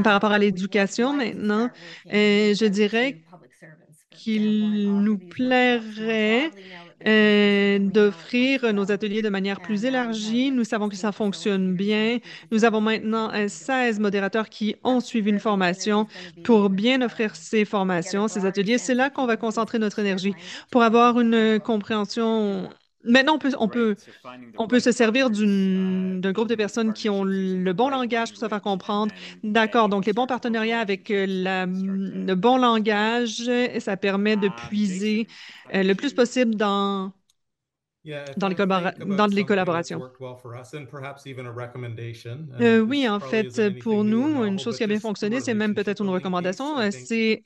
[SPEAKER 1] par rapport à l'éducation maintenant, je dirais qu'il nous plairait d'offrir nos ateliers de manière plus élargie. Nous savons que ça fonctionne bien. Nous avons maintenant 16 modérateurs qui ont suivi une formation pour bien offrir ces formations, ces ateliers. C'est là qu'on va concentrer notre énergie pour avoir une compréhension. Maintenant, on peut se servir d'un groupe de personnes qui ont le bon langage pour se faire comprendre. D'accord, donc les bons partenariats avec le bon langage, ça permet de puiser le plus possible dans les collaborations. Oui, en fait, pour nous, une chose qui a bien fonctionné, c'est même peut-être une recommandation, c'est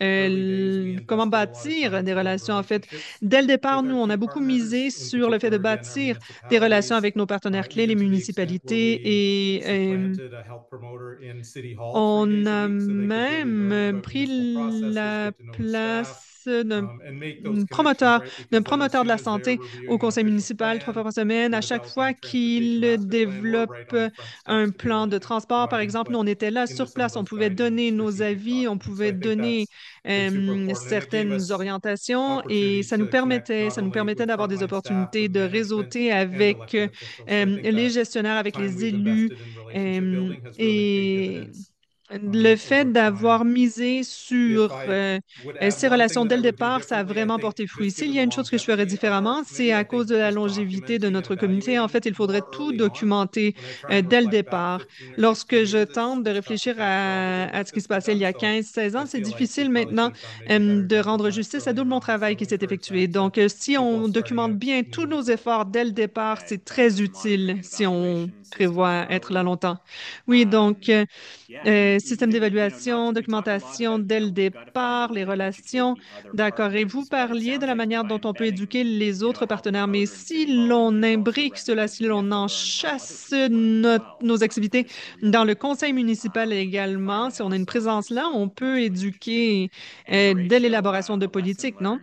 [SPEAKER 1] comment bâtir des relations. En fait, dès le départ, nous, on a beaucoup misé sur le fait de bâtir des relations avec nos partenaires clés, les municipalités, et on a même pris la place d'un promoteur de la santé au conseil municipal 3 fois par semaine. À chaque fois qu'il développe un plan de transport, par exemple, nous, on était là sur place, on pouvait donner nos avis, on pouvait donner certaines orientations et ça nous permettait d'avoir des opportunités de réseauter avec les gestionnaires, avec les élus et Le fait d'avoir misé sur ces relations dès le départ, ça a vraiment porté fruit. S'il y a une chose que je ferais différemment, c'est à cause de la longévité de notre communauté. En fait, il faudrait tout documenter dès le départ. Lorsque je tente de réfléchir à ce qui se passait il y a 15, 16 ans, c'est difficile maintenant de rendre justice à tout mon travail qui s'est effectué. Donc, si on documente bien tous nos efforts dès le départ, c'est très utile si on prévoit être là longtemps. Oui, donc, système d'évaluation, documentation dès le départ, les relations. D'accord. Et vous parliez de la manière dont on peut éduquer les autres partenaires, mais si l'on imbrique cela, si l'on en chasse nos activités dans le conseil municipal également, si on a une présence là, on peut éduquer dès l'élaboration de politiques, non?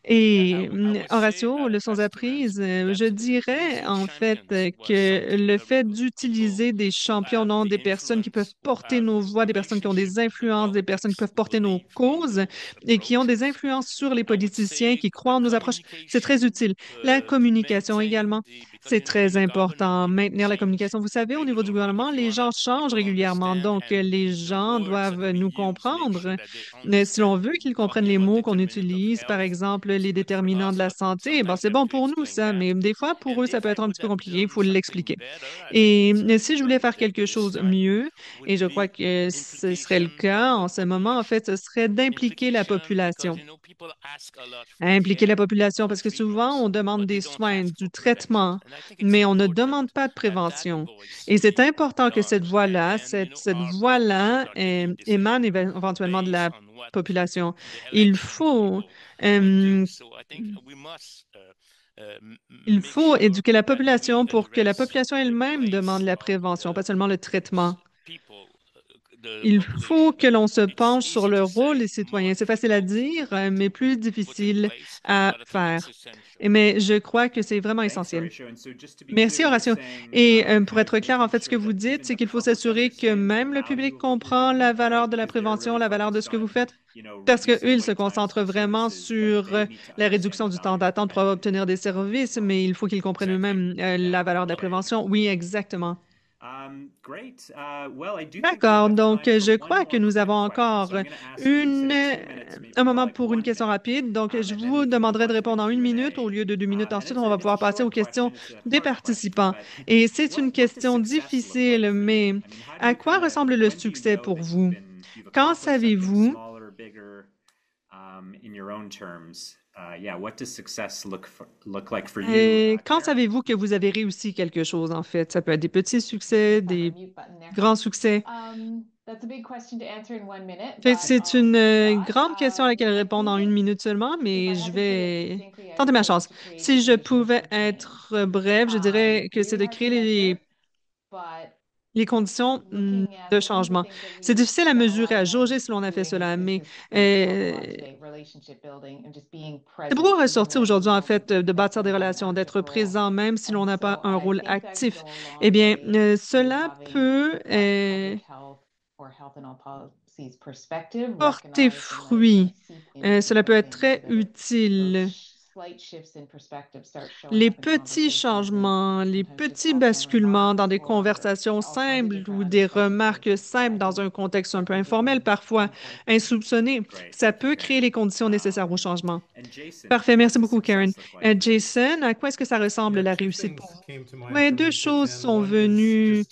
[SPEAKER 1] Et Horatio, leçons apprises, je dirais en fait que le fait d'utiliser des champions, non, des personnes qui peuvent porter nos voix, des personnes qui ont des influences, des personnes qui peuvent porter nos causes et qui ont des influences sur les politiciens, qui croient en nos approches, c'est très utile. La communication également, c'est très important. Maintenir la communication. Vous savez, au niveau du gouvernement, les gens changent régulièrement, donc les gens doivent nous comprendre. Mais si l'on veut qu'ils comprennent les mots qu'on utilise, par exemple, les déterminants de la santé, bon, c'est bon pour nous, ça, mais des fois, pour eux, ça peut être un petit peu compliqué, il faut l'expliquer. Et si je voulais faire quelque chose mieux, et je crois que ce serait le cas en ce moment, en fait, ce serait d'impliquer la population. Impliquer la population, parce que souvent, on demande des soins, du traitement, mais on ne demande pas de prévention. Et c'est important que cette voix-là émane éventuellement de la population. Il faut, euh, il faut éduquer la population pour que la population elle-même demande la prévention, pas seulement le traitement. Il faut que l'on se penche sur le rôle des citoyens. C'est facile à dire, mais plus difficile à faire. Mais je crois que c'est vraiment essentiel. Merci, Horatio. Et pour être clair, en fait, ce que vous dites, c'est qu'il faut s'assurer que même le public comprend la valeur de la prévention, la valeur de ce que vous faites, parce qu'eux, ils se concentrent vraiment sur la réduction du temps d'attente pour obtenir des services, mais il faut qu'ils comprennent eux-mêmes la valeur de la prévention. Oui, exactement. D'accord. Donc, je crois que nous avons encore un moment pour une question rapide. Donc, je vous demanderai de répondre en 1 minute au lieu de 2 minutes. Ensuite, on va pouvoir passer aux questions des participants. Et c'est une question difficile, mais à quoi ressemble le succès pour vous? Quand savez-vous quand savez-vous que vous avez réussi quelque chose, en fait? Ça peut être des petits succès, des grands succès. C'est une grande question à laquelle répondre en 1 minute seulement, mais je vais tenter ma chance. Si je pouvais être bref, je dirais que c'est de créer les conditions de changement. C'est difficile à mesurer, à jauger si l'on a fait cela, mais c'est beaucoup ressortir aujourd'hui, en fait, de bâtir des relations, d'être présent même si l'on n'a pas un rôle actif. Eh bien, cela peut porter fruit. Cela peut être très utile. Les petits changements, les petits basculements dans des conversations simples ou des remarques simples dans un contexte un peu informel, parfois insoupçonné, ça peut créer les conditions nécessaires au changement. Parfait, merci beaucoup, Karen. Jason, à quoi est-ce que ça ressemble la réussite pour vous? Oui, deux choses sont venues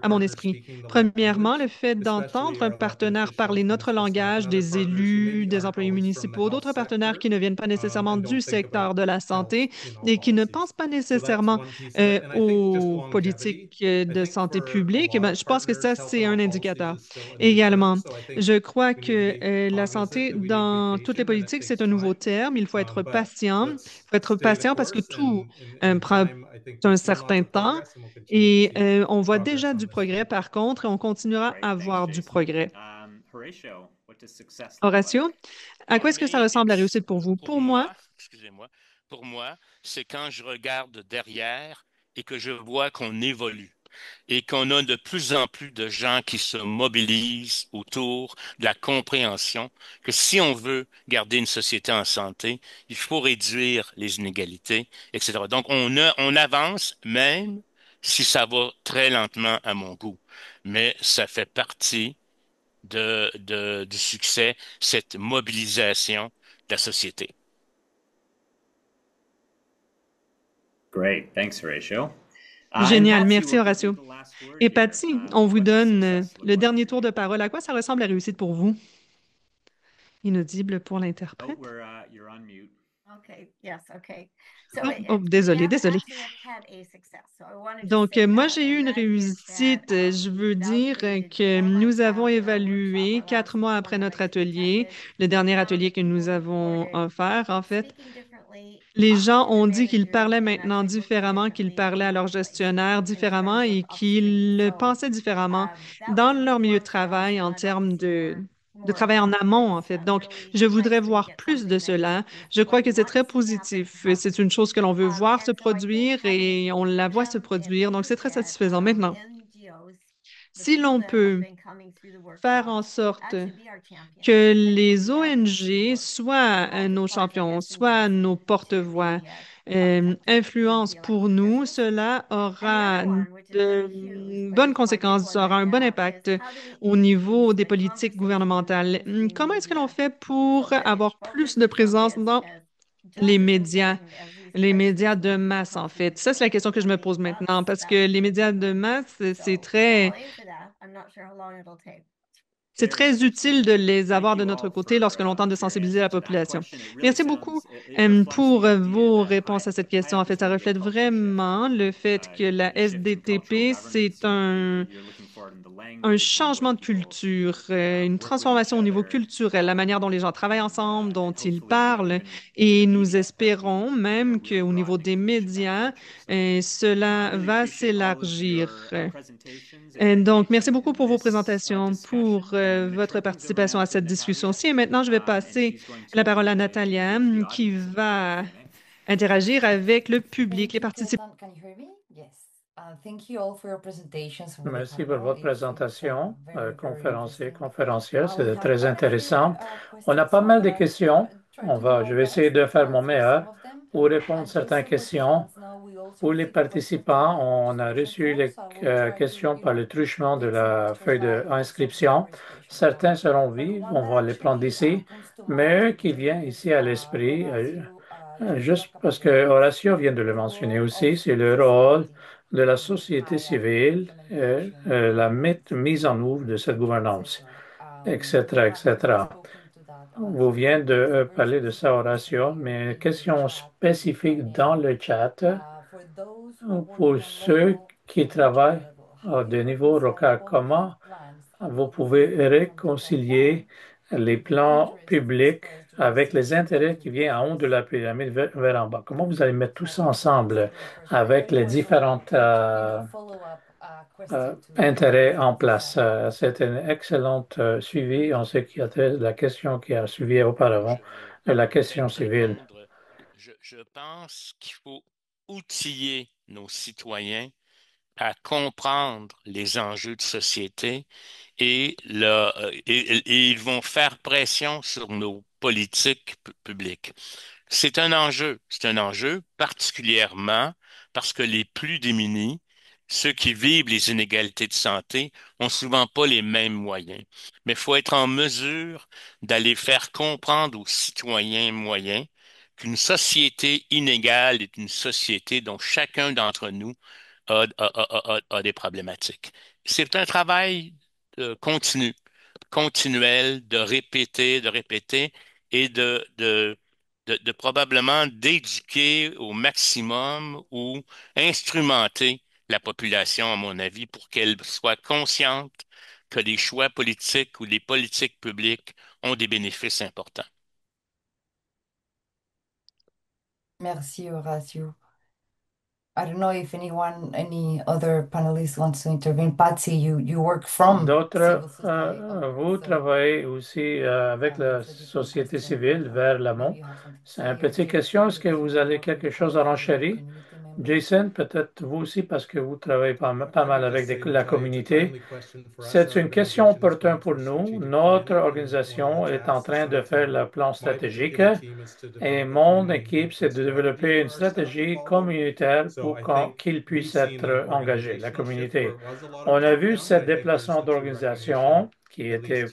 [SPEAKER 1] à mon esprit. Premièrement, le fait d'entendre un partenaire parler notre langage, des élus, des employés municipaux, d'autres partenaires qui ne viennent pas nécessairement du secteur de la santé et qui ne pensent pas nécessairement aux politiques de santé publique, eh bien, je pense que ça, c'est un indicateur. Également, je crois que la santé dans toutes les politiques, c'est un nouveau terme. Il faut être patient. Il faut être patient parce que tout prend un certain temps. Et on voit déjà du progrès, par contre, et on continuera à voir du progrès. Horatio, à quoi est-ce que ça ressemble la réussite pour vous?
[SPEAKER 3] Pour moi, excusez-moi, pour moi, c'est quand je regarde derrière et que je vois qu'on évolue et qu'on a de plus en plus de gens qui se mobilisent autour de la compréhension que si on veut garder une société en santé, il faut réduire les inégalités, etc. Donc, on avance même si ça va très lentement à mon goût. Mais ça fait partie du succès, cette mobilisation de la société.
[SPEAKER 6] Great. Thanks, Horatio.
[SPEAKER 1] Génial. Merci, Horatio. Et Patty, on vous donne le dernier tour de parole. À quoi ça ressemble la réussite pour vous? Inaudible pour
[SPEAKER 6] Oh,
[SPEAKER 1] l'interprète.
[SPEAKER 6] you're on mute.
[SPEAKER 1] Oh, désolé, désolé. Donc, moi, j'ai eu une réussite. Je veux dire que nous avons évalué 4 mois après notre atelier, le dernier atelier que nous avons offert, en fait. Les gens ont dit qu'ils parlaient maintenant différemment, qu'ils parlaient à leur gestionnaire différemment et qu'ils pensaient différemment dans leur milieu de travail en termes de travail en amont, en fait. Donc, je voudrais voir plus de cela. Je crois que c'est très positif. C'est une chose que l'on veut voir se produire et on la voit se produire. Donc, c'est très satisfaisant. Maintenant, si l'on peut faire en sorte que les ONG soient nos champions, soient nos porte-voix, influencent pour nous, cela aura de bonnes conséquences, aura un bon impact au niveau des politiques gouvernementales. Comment est-ce que l'on fait pour avoir plus de présence dans les médias de masse, en fait? Ça, c'est la question que je me pose maintenant, parce que les médias de masse, c'est très utile de les avoir de notre côté lorsque l'on tente de sensibiliser la population. Merci beaucoup pour vos réponses à cette question. En fait, ça reflète vraiment le fait que la SDTP, c'est un changement de culture, une transformation au niveau culturel, la manière dont les gens travaillent ensemble, dont ils parlent, et nous espérons même qu'au niveau des médias, cela va s'élargir. Donc, merci beaucoup pour vos présentations, pour votre participation à cette discussion-ci. Et maintenant, je vais passer la parole à Natalia, qui va interagir avec le public, les participants.
[SPEAKER 5] Merci pour votre présentation, conférencier, conférencière. C'est très intéressant. On a pas mal de questions. Je vais essayer de faire mon meilleur pour répondre à certaines questions. Pour les participants, on a reçu les questions par le truchement de la feuille d'inscription. Certains seront vifs, on va les prendre d'ici, mais eux qui viennent ici à l'esprit, juste parce que Horacio vient de le mentionner aussi, c'est le rôle de la société civile, la mise en œuvre de cette gouvernance, etc., etc. Vous venez de parler de ça, Horacio, mais question spécifique dans le chat pour ceux qui travaillent à des niveaux locaux, comment vous pouvez réconcilier les plans publics avec les intérêts qui viennent en haut de la pyramide vers en bas? Comment vous allez mettre tout ça ensemble avec les différentes intérêts en place? C'est un excellent suivi en ce qui a trait de la question qui a suivi auparavant, de la question civile.
[SPEAKER 3] Je pense qu'il faut outiller nos citoyens à comprendre les enjeux de société et ils vont faire pression sur nos politiques publiques. C'est un enjeu particulièrement parce que les plus démunis, ceux qui vivent les inégalités de santé, ont souvent pas les mêmes moyens. Mais il faut être en mesure d'aller faire comprendre aux citoyens moyens qu'une société inégale est une société dont chacun d'entre nous a des problématiques. C'est un travail continu, continuel, de répéter et de probablement d'éduquer au maximum ou instrumenter la population, à mon avis, pour qu'elle soit consciente que les choix politiques ou les politiques publiques ont des bénéfices importants.
[SPEAKER 7] Merci, Horacio. I don't know if any other panelists wants to intervene. Patsy, you work from
[SPEAKER 5] D'autres,
[SPEAKER 7] civil society.
[SPEAKER 5] vous travaillez aussi avec la société civile vers l'amont. C'est une petite question. Est-ce que vous avez quelque chose à renchérir? Jason, peut-être vous aussi, parce que vous travaillez pas mal avec la communauté. C'est une question opportune pour nous. Notre organisation est en train de faire le plan stratégique et mon équipe, c'est de développer une stratégie communautaire pour qu'il puisse être engagé, la communauté. On a vu ce déplacement d'organisation qui était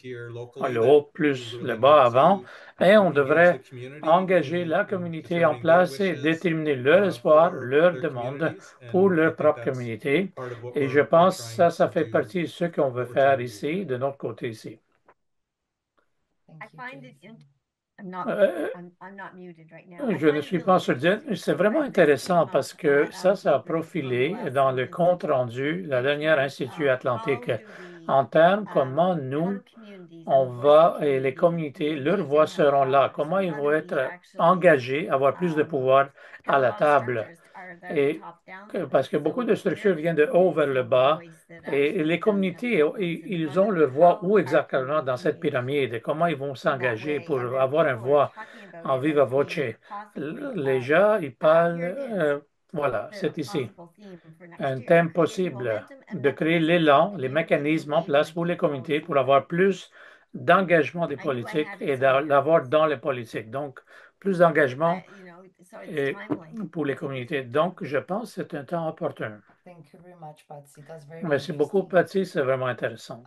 [SPEAKER 5] le haut plus le bas avant, et on devrait engager la communauté en place et déterminer leur espoir, leurs demandes pour leur propre communauté. Et je pense que ça fait partie de ce qu'on veut faire ici, de notre côté ici. Euh, je ne suis pas sûr. C'est vraiment intéressant parce que ça a profilé dans le compte rendu, la dernière Institut Atlantique, en termes comment nous, on va, et les communautés, leurs voix seront là, comment ils vont être engagés, avoir plus de pouvoir à la table. Et parce que beaucoup de structures viennent de haut vers le bas et les communautés, ils ont leur voix où exactement dans cette pyramide et comment ils vont s'engager pour avoir une voix en viva voce. Les gens, ils parlent, voilà, c'est ici. Un thème possible de créer l'élan, les mécanismes en place pour les communautés pour avoir plus d'engagement des politiques et d'avoir dans les politiques. Donc, plus d'engagement et pour les communautés. Donc, je pense que c'est un temps opportun.
[SPEAKER 7] Thank you very much, Patsy. That's very
[SPEAKER 5] Merci beaucoup,
[SPEAKER 7] interesting.
[SPEAKER 5] Patty. C'est vraiment intéressant.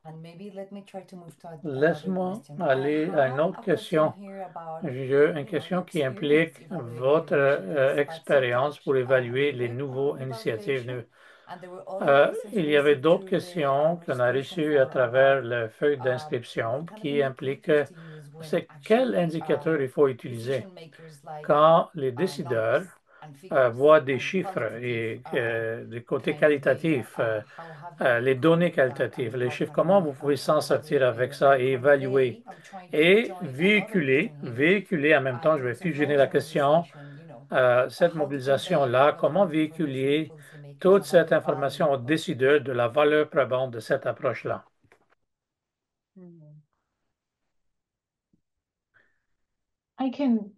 [SPEAKER 7] And maybe let me try to move to another
[SPEAKER 5] Laisse-moi
[SPEAKER 7] question.
[SPEAKER 5] aller à une autre
[SPEAKER 7] A question
[SPEAKER 5] question.
[SPEAKER 7] here about,
[SPEAKER 5] J'ai une question qui implique
[SPEAKER 7] evaluating
[SPEAKER 5] votre
[SPEAKER 7] initiatives,
[SPEAKER 5] expérience pour évaluer les
[SPEAKER 7] Quebec
[SPEAKER 5] nouveaux
[SPEAKER 7] on
[SPEAKER 5] initiatives.
[SPEAKER 7] evaluation. And there were other questions
[SPEAKER 5] Il y avait
[SPEAKER 7] raised
[SPEAKER 5] d'autres
[SPEAKER 7] through the
[SPEAKER 5] questions qu'on a
[SPEAKER 7] registration
[SPEAKER 5] reçues à
[SPEAKER 7] form
[SPEAKER 5] travers
[SPEAKER 7] about
[SPEAKER 5] le feuille
[SPEAKER 7] the
[SPEAKER 5] d'inscription
[SPEAKER 7] kind of
[SPEAKER 5] qui implique
[SPEAKER 7] indicators to use when
[SPEAKER 5] c'est quel
[SPEAKER 7] actually
[SPEAKER 5] indicateur il faut utiliser
[SPEAKER 7] decision makers like
[SPEAKER 5] quand les décideurs
[SPEAKER 7] numbers and figures
[SPEAKER 5] voient des
[SPEAKER 7] and
[SPEAKER 5] chiffres et
[SPEAKER 7] qualitative
[SPEAKER 5] du côté
[SPEAKER 7] kind of data.
[SPEAKER 5] qualitatif,
[SPEAKER 7] How have you
[SPEAKER 5] les données
[SPEAKER 7] looked at that
[SPEAKER 5] qualitatives,
[SPEAKER 7] and
[SPEAKER 5] les
[SPEAKER 7] how
[SPEAKER 5] chiffres,
[SPEAKER 7] can
[SPEAKER 5] comment
[SPEAKER 7] we
[SPEAKER 5] vous pouvez s'en sortir avec
[SPEAKER 7] evaluate
[SPEAKER 5] ça
[SPEAKER 7] that?
[SPEAKER 5] et
[SPEAKER 7] For
[SPEAKER 5] évaluer
[SPEAKER 7] today, I'm trying to
[SPEAKER 5] et
[SPEAKER 7] join another
[SPEAKER 5] véhiculer,
[SPEAKER 7] question here.
[SPEAKER 5] véhiculer en même temps, je vais
[SPEAKER 7] It's a
[SPEAKER 5] fusionner la
[SPEAKER 7] larger
[SPEAKER 5] question,
[SPEAKER 7] mobilization,
[SPEAKER 5] cette
[SPEAKER 7] how to convey
[SPEAKER 5] mobilisation-là,
[SPEAKER 7] the
[SPEAKER 5] comment
[SPEAKER 7] relevant information to
[SPEAKER 5] véhiculer
[SPEAKER 7] policymakers
[SPEAKER 5] toute
[SPEAKER 7] about
[SPEAKER 5] cette
[SPEAKER 7] the
[SPEAKER 5] information
[SPEAKER 7] value
[SPEAKER 5] aux
[SPEAKER 7] of
[SPEAKER 5] décideurs de la valeur probante de cette approche-là.
[SPEAKER 4] I can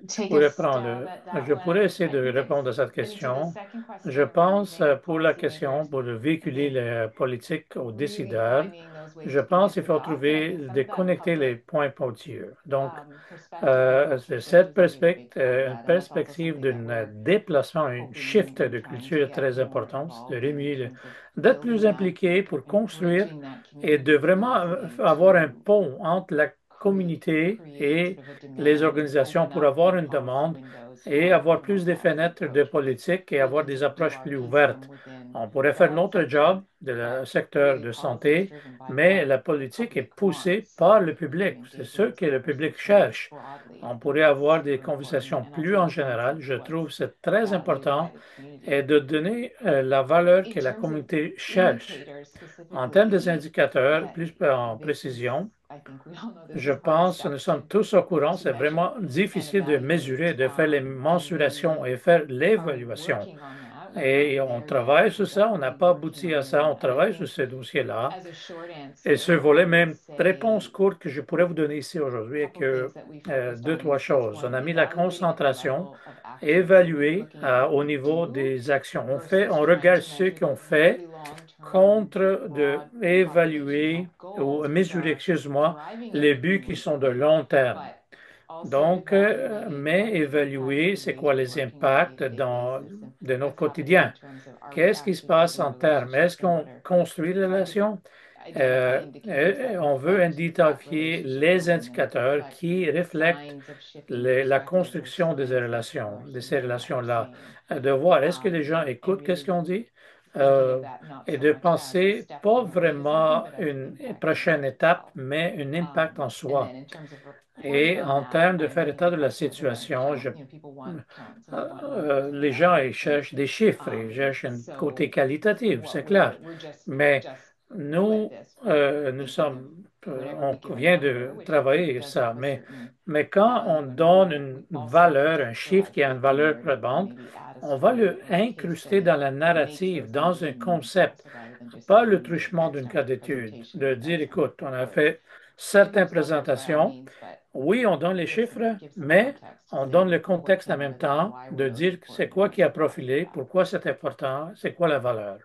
[SPEAKER 5] Je
[SPEAKER 4] take a
[SPEAKER 5] pourrais
[SPEAKER 4] stab at that
[SPEAKER 5] je pourrais
[SPEAKER 4] one.
[SPEAKER 5] essayer
[SPEAKER 4] I
[SPEAKER 5] de
[SPEAKER 4] think
[SPEAKER 5] répondre à
[SPEAKER 4] it's
[SPEAKER 5] cette
[SPEAKER 4] into the
[SPEAKER 5] question.
[SPEAKER 4] second
[SPEAKER 5] Je
[SPEAKER 4] question
[SPEAKER 5] pense
[SPEAKER 4] around
[SPEAKER 5] pour la question,
[SPEAKER 4] policymakers.
[SPEAKER 5] pour véhiculer les politiques aux
[SPEAKER 4] Really
[SPEAKER 5] décideurs,
[SPEAKER 4] finding those ways
[SPEAKER 5] je
[SPEAKER 4] to
[SPEAKER 5] pense
[SPEAKER 4] connect
[SPEAKER 5] qu'il
[SPEAKER 4] the
[SPEAKER 5] faut
[SPEAKER 4] dots. And I
[SPEAKER 5] trouver,
[SPEAKER 4] think some
[SPEAKER 5] de
[SPEAKER 4] of that
[SPEAKER 5] connecter les
[SPEAKER 4] public
[SPEAKER 5] points pointilleux. Donc,
[SPEAKER 4] perspective and culture
[SPEAKER 5] c'est
[SPEAKER 4] shift
[SPEAKER 5] cette
[SPEAKER 4] is a really big part of
[SPEAKER 5] une
[SPEAKER 4] that. And that's also
[SPEAKER 5] perspective
[SPEAKER 4] something that
[SPEAKER 5] d'un
[SPEAKER 4] we're
[SPEAKER 5] déplacement, un
[SPEAKER 4] hoping
[SPEAKER 5] shift
[SPEAKER 4] and
[SPEAKER 5] de
[SPEAKER 4] trying to
[SPEAKER 5] culture
[SPEAKER 4] get
[SPEAKER 5] très
[SPEAKER 4] more
[SPEAKER 5] important, de
[SPEAKER 4] involved in
[SPEAKER 5] remuer,
[SPEAKER 4] terms of
[SPEAKER 5] d'être plus
[SPEAKER 4] building that
[SPEAKER 5] impliqué pour
[SPEAKER 4] and
[SPEAKER 5] construire
[SPEAKER 4] bridging that
[SPEAKER 5] et de
[SPEAKER 4] community
[SPEAKER 5] vraiment
[SPEAKER 4] capacity
[SPEAKER 5] avoir un
[SPEAKER 4] to
[SPEAKER 5] pont entre la communauté
[SPEAKER 4] create
[SPEAKER 5] et
[SPEAKER 4] sort of a
[SPEAKER 5] les
[SPEAKER 4] demand and
[SPEAKER 5] organisations
[SPEAKER 4] open
[SPEAKER 5] pour
[SPEAKER 4] up
[SPEAKER 5] avoir
[SPEAKER 4] new
[SPEAKER 5] une
[SPEAKER 4] policy
[SPEAKER 5] demande
[SPEAKER 4] windows
[SPEAKER 5] et
[SPEAKER 4] for a
[SPEAKER 5] avoir
[SPEAKER 4] more
[SPEAKER 5] plus de
[SPEAKER 4] policy
[SPEAKER 5] fenêtres de
[SPEAKER 4] approach.
[SPEAKER 5] politique et
[SPEAKER 4] We
[SPEAKER 5] avoir
[SPEAKER 4] can
[SPEAKER 5] des
[SPEAKER 4] do
[SPEAKER 5] approches
[SPEAKER 4] our
[SPEAKER 5] plus
[SPEAKER 4] piece
[SPEAKER 5] ouvertes.
[SPEAKER 4] from within
[SPEAKER 5] On pourrait faire
[SPEAKER 4] that
[SPEAKER 5] notre
[SPEAKER 4] sector,
[SPEAKER 5] job de le
[SPEAKER 4] but
[SPEAKER 5] secteur
[SPEAKER 4] really
[SPEAKER 5] de
[SPEAKER 4] policy is
[SPEAKER 5] santé,
[SPEAKER 4] driven by
[SPEAKER 5] mais
[SPEAKER 4] what
[SPEAKER 5] la
[SPEAKER 4] the
[SPEAKER 5] politique est
[SPEAKER 4] public
[SPEAKER 5] poussée
[SPEAKER 4] wants.
[SPEAKER 5] par
[SPEAKER 4] So
[SPEAKER 5] le
[SPEAKER 4] we
[SPEAKER 5] public.
[SPEAKER 4] can
[SPEAKER 5] C'est
[SPEAKER 4] engage
[SPEAKER 5] ce
[SPEAKER 4] in
[SPEAKER 5] que le
[SPEAKER 4] those
[SPEAKER 5] public
[SPEAKER 4] conversations
[SPEAKER 5] cherche.
[SPEAKER 4] broadly.
[SPEAKER 5] On
[SPEAKER 4] I
[SPEAKER 5] pourrait
[SPEAKER 4] think is
[SPEAKER 5] avoir des
[SPEAKER 4] super
[SPEAKER 5] conversations
[SPEAKER 4] important and
[SPEAKER 5] plus
[SPEAKER 4] also
[SPEAKER 5] en
[SPEAKER 4] reflective
[SPEAKER 5] général.
[SPEAKER 4] of
[SPEAKER 5] Je
[SPEAKER 4] what's
[SPEAKER 5] trouve que c'est très
[SPEAKER 4] valued by
[SPEAKER 5] important
[SPEAKER 4] the community.
[SPEAKER 5] et de donner la valeur
[SPEAKER 4] In
[SPEAKER 5] que la
[SPEAKER 4] terms of
[SPEAKER 5] communauté cherche.
[SPEAKER 4] indicators
[SPEAKER 5] En termes des
[SPEAKER 4] specifically,
[SPEAKER 5] indicateurs,
[SPEAKER 4] yeah,
[SPEAKER 5] plus en
[SPEAKER 4] this is,
[SPEAKER 5] précision,
[SPEAKER 4] I think we all know this
[SPEAKER 5] je
[SPEAKER 4] is hard
[SPEAKER 5] pense que nous
[SPEAKER 4] stuff
[SPEAKER 5] sommes tous au courant,
[SPEAKER 4] to
[SPEAKER 5] c'est
[SPEAKER 4] measure
[SPEAKER 5] vraiment
[SPEAKER 4] and
[SPEAKER 5] difficile de mesurer,
[SPEAKER 4] evaluate.
[SPEAKER 5] de faire les
[SPEAKER 4] And
[SPEAKER 5] mensurations
[SPEAKER 4] we
[SPEAKER 5] et faire
[SPEAKER 4] are
[SPEAKER 5] l'évaluation.
[SPEAKER 4] working on that. We're
[SPEAKER 5] Et
[SPEAKER 4] not
[SPEAKER 5] on
[SPEAKER 4] there yet,
[SPEAKER 5] travaille
[SPEAKER 4] but
[SPEAKER 5] sur
[SPEAKER 4] we're
[SPEAKER 5] ça, on n'a
[SPEAKER 4] definitely
[SPEAKER 5] pas
[SPEAKER 4] working
[SPEAKER 5] abouti à
[SPEAKER 4] on
[SPEAKER 5] ça, on
[SPEAKER 4] that. And I
[SPEAKER 5] travaille sur
[SPEAKER 4] think
[SPEAKER 5] ce dossier-là.
[SPEAKER 4] as a short
[SPEAKER 5] Et
[SPEAKER 4] answer,
[SPEAKER 5] ce volet
[SPEAKER 4] I would
[SPEAKER 5] même, réponse
[SPEAKER 4] say
[SPEAKER 5] courte que je pourrais vous donner ici aujourd'hui
[SPEAKER 4] a
[SPEAKER 5] est
[SPEAKER 4] couple things
[SPEAKER 5] que
[SPEAKER 4] that we focused
[SPEAKER 5] deux,
[SPEAKER 4] on
[SPEAKER 5] trois
[SPEAKER 4] is
[SPEAKER 5] choses. On
[SPEAKER 4] one,
[SPEAKER 5] a mis la
[SPEAKER 4] evaluating at the
[SPEAKER 5] concentration
[SPEAKER 4] level of
[SPEAKER 5] et
[SPEAKER 4] action. So really
[SPEAKER 5] évaluer
[SPEAKER 4] looking at what
[SPEAKER 5] au
[SPEAKER 4] we
[SPEAKER 5] niveau
[SPEAKER 4] do
[SPEAKER 5] des actions.
[SPEAKER 4] versus
[SPEAKER 5] On
[SPEAKER 4] trying
[SPEAKER 5] regarde
[SPEAKER 4] to
[SPEAKER 5] ceux
[SPEAKER 4] measure
[SPEAKER 5] qui ont
[SPEAKER 4] the
[SPEAKER 5] fait
[SPEAKER 4] really long-term,
[SPEAKER 5] contre de
[SPEAKER 4] broad
[SPEAKER 5] évaluer
[SPEAKER 4] population-health
[SPEAKER 5] ou
[SPEAKER 4] goals, which
[SPEAKER 5] mesurer,
[SPEAKER 4] are
[SPEAKER 5] excuse-moi,
[SPEAKER 4] driving
[SPEAKER 5] les buts
[SPEAKER 4] everything
[SPEAKER 5] qui
[SPEAKER 4] we're
[SPEAKER 5] sont de
[SPEAKER 4] doing,
[SPEAKER 5] long terme.
[SPEAKER 4] but also
[SPEAKER 5] Donc,
[SPEAKER 4] evaluating
[SPEAKER 5] mais
[SPEAKER 4] what the impact
[SPEAKER 5] évaluer,
[SPEAKER 4] of the
[SPEAKER 5] c'est
[SPEAKER 4] ways
[SPEAKER 5] quoi
[SPEAKER 4] we're
[SPEAKER 5] les
[SPEAKER 4] working on a
[SPEAKER 5] impacts
[SPEAKER 4] day-to-day basis and
[SPEAKER 5] de notre
[SPEAKER 4] what's happening in
[SPEAKER 5] quotidien.
[SPEAKER 4] terms of are we
[SPEAKER 5] Qu'est-ce qui se
[SPEAKER 4] actually
[SPEAKER 5] passe
[SPEAKER 4] building
[SPEAKER 5] en termes? Est-ce
[SPEAKER 4] relationships and
[SPEAKER 5] qu'on
[SPEAKER 4] better
[SPEAKER 5] construit les
[SPEAKER 4] trying to
[SPEAKER 5] relations?
[SPEAKER 4] identify indicators that
[SPEAKER 5] On veut
[SPEAKER 4] reflect that
[SPEAKER 5] identifier
[SPEAKER 4] relationship
[SPEAKER 5] les
[SPEAKER 4] building and
[SPEAKER 5] indicateurs
[SPEAKER 4] reflect
[SPEAKER 5] qui reflètent
[SPEAKER 4] signs of shifting
[SPEAKER 5] la
[SPEAKER 4] perspectives or
[SPEAKER 5] construction des
[SPEAKER 4] signs that people
[SPEAKER 5] relations,
[SPEAKER 4] are
[SPEAKER 5] de ces
[SPEAKER 4] hearing what we're
[SPEAKER 5] relations-là.
[SPEAKER 4] saying.
[SPEAKER 5] De voir, est-ce que les gens
[SPEAKER 4] And
[SPEAKER 5] écoutent qu'est-ce
[SPEAKER 4] really
[SPEAKER 5] qu'on dit?
[SPEAKER 4] thinking of that not
[SPEAKER 5] Et
[SPEAKER 4] so
[SPEAKER 5] de
[SPEAKER 4] much as a
[SPEAKER 5] penser
[SPEAKER 4] step
[SPEAKER 5] pas
[SPEAKER 4] on the way to something,
[SPEAKER 5] vraiment
[SPEAKER 4] but as an
[SPEAKER 5] une
[SPEAKER 4] impact in and
[SPEAKER 5] prochaine
[SPEAKER 4] of
[SPEAKER 5] étape,
[SPEAKER 4] itself.
[SPEAKER 5] mais un impact en
[SPEAKER 4] And
[SPEAKER 5] soi.
[SPEAKER 4] then in terms of reporting
[SPEAKER 5] Et
[SPEAKER 4] on
[SPEAKER 5] en
[SPEAKER 4] that,
[SPEAKER 5] termes de
[SPEAKER 4] I
[SPEAKER 5] faire
[SPEAKER 4] think
[SPEAKER 5] état de la
[SPEAKER 4] also they want to
[SPEAKER 5] situation,
[SPEAKER 4] count. You know, people want counts and they want
[SPEAKER 5] les
[SPEAKER 4] numbers
[SPEAKER 5] gens
[SPEAKER 4] and
[SPEAKER 5] ils cherchent des chiffres, ils cherchent un côté
[SPEAKER 4] so
[SPEAKER 5] qualitatif,
[SPEAKER 4] what
[SPEAKER 5] c'est clair.
[SPEAKER 4] we're just
[SPEAKER 5] Mais
[SPEAKER 4] led
[SPEAKER 5] nous,
[SPEAKER 4] this, but
[SPEAKER 5] nous
[SPEAKER 4] thinking of
[SPEAKER 5] sommes,
[SPEAKER 4] whenever we
[SPEAKER 5] on
[SPEAKER 4] give a
[SPEAKER 5] vient
[SPEAKER 4] number,
[SPEAKER 5] de
[SPEAKER 4] which
[SPEAKER 5] travailler
[SPEAKER 4] does
[SPEAKER 5] ça,
[SPEAKER 4] have a certain
[SPEAKER 5] mais quand on
[SPEAKER 4] value and
[SPEAKER 5] donne
[SPEAKER 4] role,
[SPEAKER 5] une
[SPEAKER 4] we also have to
[SPEAKER 5] valeur, un chiffre
[SPEAKER 4] drive
[SPEAKER 5] qui a une
[SPEAKER 4] with the
[SPEAKER 5] valeur
[SPEAKER 4] narrative and
[SPEAKER 5] probante,
[SPEAKER 4] maybe add a
[SPEAKER 5] on va
[SPEAKER 4] story
[SPEAKER 5] le
[SPEAKER 4] or a case
[SPEAKER 5] incruster dans
[SPEAKER 4] study
[SPEAKER 5] la
[SPEAKER 4] that makes
[SPEAKER 5] narrative,
[SPEAKER 4] those
[SPEAKER 5] dans un
[SPEAKER 4] engagement
[SPEAKER 5] concept,
[SPEAKER 4] so rather than just
[SPEAKER 5] pas
[SPEAKER 4] having
[SPEAKER 5] le
[SPEAKER 4] the
[SPEAKER 5] truchement
[SPEAKER 4] text
[SPEAKER 5] d'une
[SPEAKER 4] out of
[SPEAKER 5] cas
[SPEAKER 4] the
[SPEAKER 5] d'étude,
[SPEAKER 4] presentation
[SPEAKER 5] de
[SPEAKER 4] that
[SPEAKER 5] dire,
[SPEAKER 4] that's
[SPEAKER 5] écoute, on a
[SPEAKER 4] required.
[SPEAKER 5] fait
[SPEAKER 4] Big
[SPEAKER 5] certaines
[SPEAKER 4] disclosure by all
[SPEAKER 5] présentations,
[SPEAKER 4] means, but
[SPEAKER 5] oui, on donne les chiffres, mais on donne le
[SPEAKER 4] what
[SPEAKER 5] contexte en
[SPEAKER 4] came out
[SPEAKER 5] même
[SPEAKER 4] of that and
[SPEAKER 5] temps
[SPEAKER 4] why were
[SPEAKER 5] de
[SPEAKER 4] those
[SPEAKER 5] dire c'est
[SPEAKER 4] important
[SPEAKER 5] quoi
[SPEAKER 4] and
[SPEAKER 5] qui a
[SPEAKER 4] what's the value of
[SPEAKER 5] profilé,
[SPEAKER 4] that.
[SPEAKER 5] pourquoi c'est important, c'est quoi la valeur.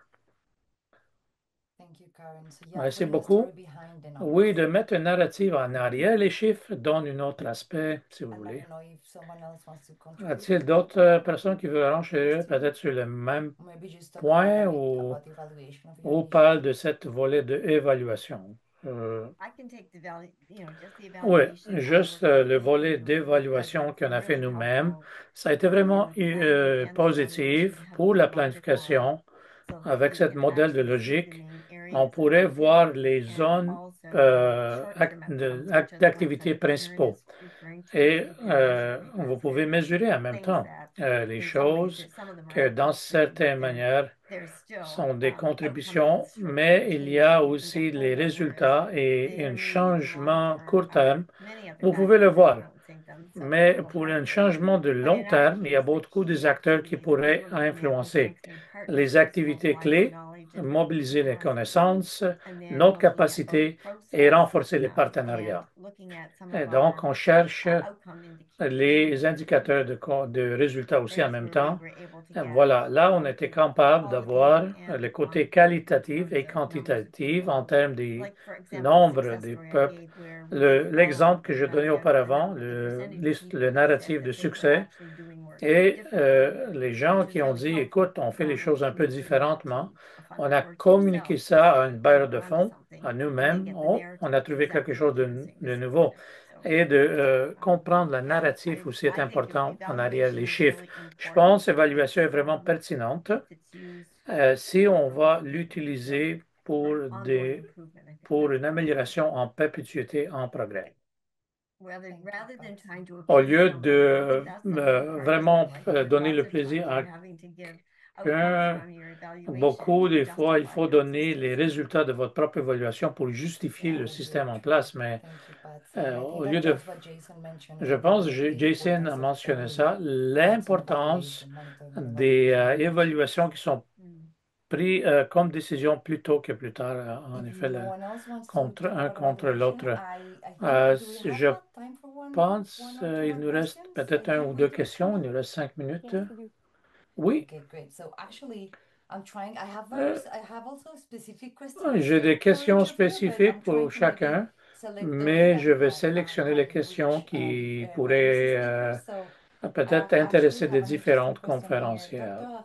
[SPEAKER 5] Merci beaucoup. Oui, de mettre une narrative en arrière, les chiffres donnent un autre aspect, si vous voulez. Y a-t-il d'autres personnes qui veulent renchérir peut-être sur le même point ou parle de cette volet d'évaluation? Oui, juste le volet d'évaluation qu'on a fait nous-mêmes, ça a été vraiment positif pour la planification. Avec ce modèle de logique, on pourrait voir les zones d'activité principaux et vous pouvez mesurer en même temps les choses que dans certaines manières sont des contributions, mais il y a aussi les résultats et un changement court terme. Vous pouvez le voir. Mais pour un changement de long terme, il y a beaucoup d'acteurs qui pourraient influencer les activités clés, mobiliser les connaissances, notre capacité et renforcer les partenariats. Et donc, on cherche les indicateurs de résultats aussi en même temps. Voilà, là, on était capable d'avoir le côté qualitatif et quantitatif en termes des nombres des peuples. L'exemple que je donnais auparavant, le narratif de succès, et les gens qui ont dit, écoute, on fait les choses un peu différemment. On a communiqué ça à une bailleur de fonds, à nous-mêmes. On a trouvé quelque chose de nouveau. Et de comprendre la narrative aussi est important en arrière, les chiffres. Je pense que l'évaluation est vraiment pertinente si on va l'utiliser pour une amélioration en perpétuité, en progrès. Au lieu de vraiment donner le plaisir à quelqu'un, beaucoup des fois, il faut donner les résultats de votre propre évaluation pour justifier le système en place, mais au lieu de... Je pense que Jason a mentionné ça, l'importance des évaluations qui sont prises comme décision plus tôt que plus tard, en effet, contre l'autre. Je pense il nous reste peut-être un ou deux questions. Il nous reste 5 minutes. Oui. J'ai des questions spécifiques pour chacun, mais je vais sélectionner les questions qui pourraient peut-être intéresser des différentes conférencières.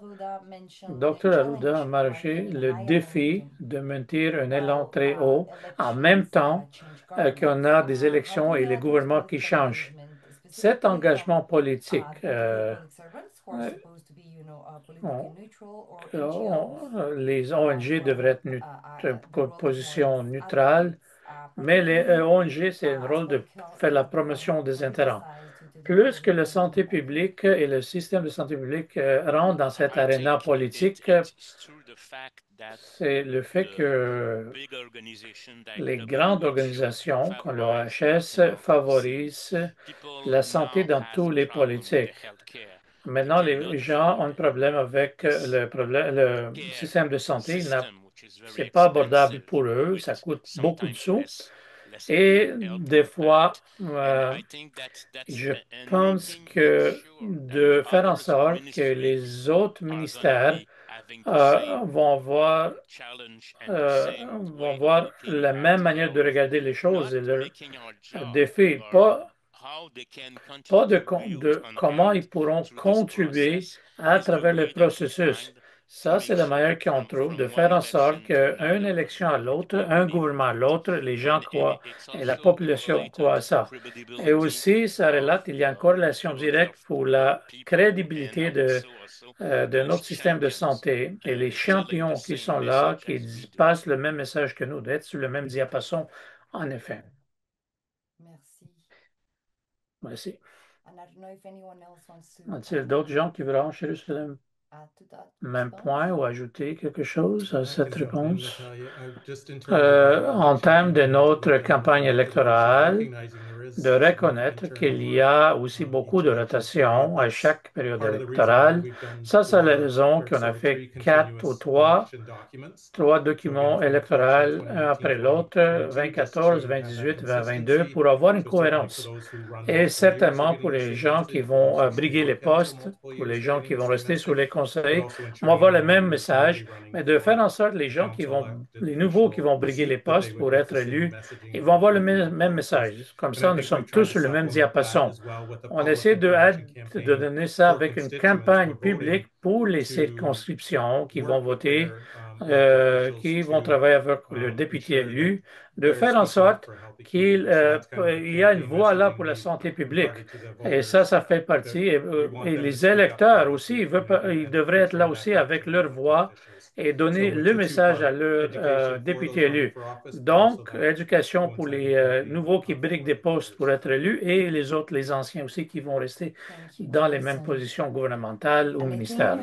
[SPEAKER 5] Dr. Arruda a marqué le défi de maintenir un élan très haut en même temps qu'on a des élections et les gouvernements qui changent. Cet engagement politique, les ONG devraient être position neutrale, mais les ONG, c'est un rôle de faire la promotion des intérêts. Plus que la santé publique et le système de santé publique rentrent dans cette aréna politique, c'est le fait que les grandes organisations, comme l'OHS, favorisent la santé dans tous les politiques. Maintenant, les gens ont un problème avec le système de santé. Ce n'est pas abordable pour eux, ça coûte beaucoup de sous. Et des fois, je pense que de faire en sorte que les autres ministères vont voir la même manière de regarder les choses et leur défi, pas de comment ils pourront contribuer à travers le processus. Ça, c'est la manière qu'on trouve de faire en sorte qu'une élection à l'autre, un gouvernement à l'autre, les gens croient et la population croit à ça. Et aussi, ça relate, il y a une corrélation directe pour la crédibilité de notre système de santé et les champions qui sont là, qui passent le même message que nous, d'être sur le même diapason, en effet. Merci. Y a-t-il d'autres gens qui veulent enchérir sur le même point ou ajouter quelque chose à cette réponse? En termes de notre campagne électorale, de reconnaître qu'il y a aussi beaucoup de rotation à chaque période électorale. Ça, c'est la raison qu'on a fait trois documents électoraux, un après l'autre, 2014, 2018, 2022, pour avoir une cohérence. Et certainement pour les gens qui vont briguer les postes, pour les gens qui vont rester sous les conseils, on va avoir le même message, mais de faire en sorte que les nouveaux qui vont briguer les postes pour être élus, ils vont avoir le même message. Comme ça, nous sommes tous sur le même diapason. On essaie de donner ça avec une campagne publique pour les circonscriptions qui vont voter, qui vont travailler avec le député élu, de faire en sorte qu'il y a une voie là pour la santé publique. Et ça fait partie. Et les électeurs aussi, ils devraient être là aussi avec leur voix et donner le message à leurs députés élus. Donc, éducation pour les nouveaux qui briguent des postes pour être élus et les autres, les anciens aussi, qui vont rester dans les mêmes positions gouvernementales ou ministères.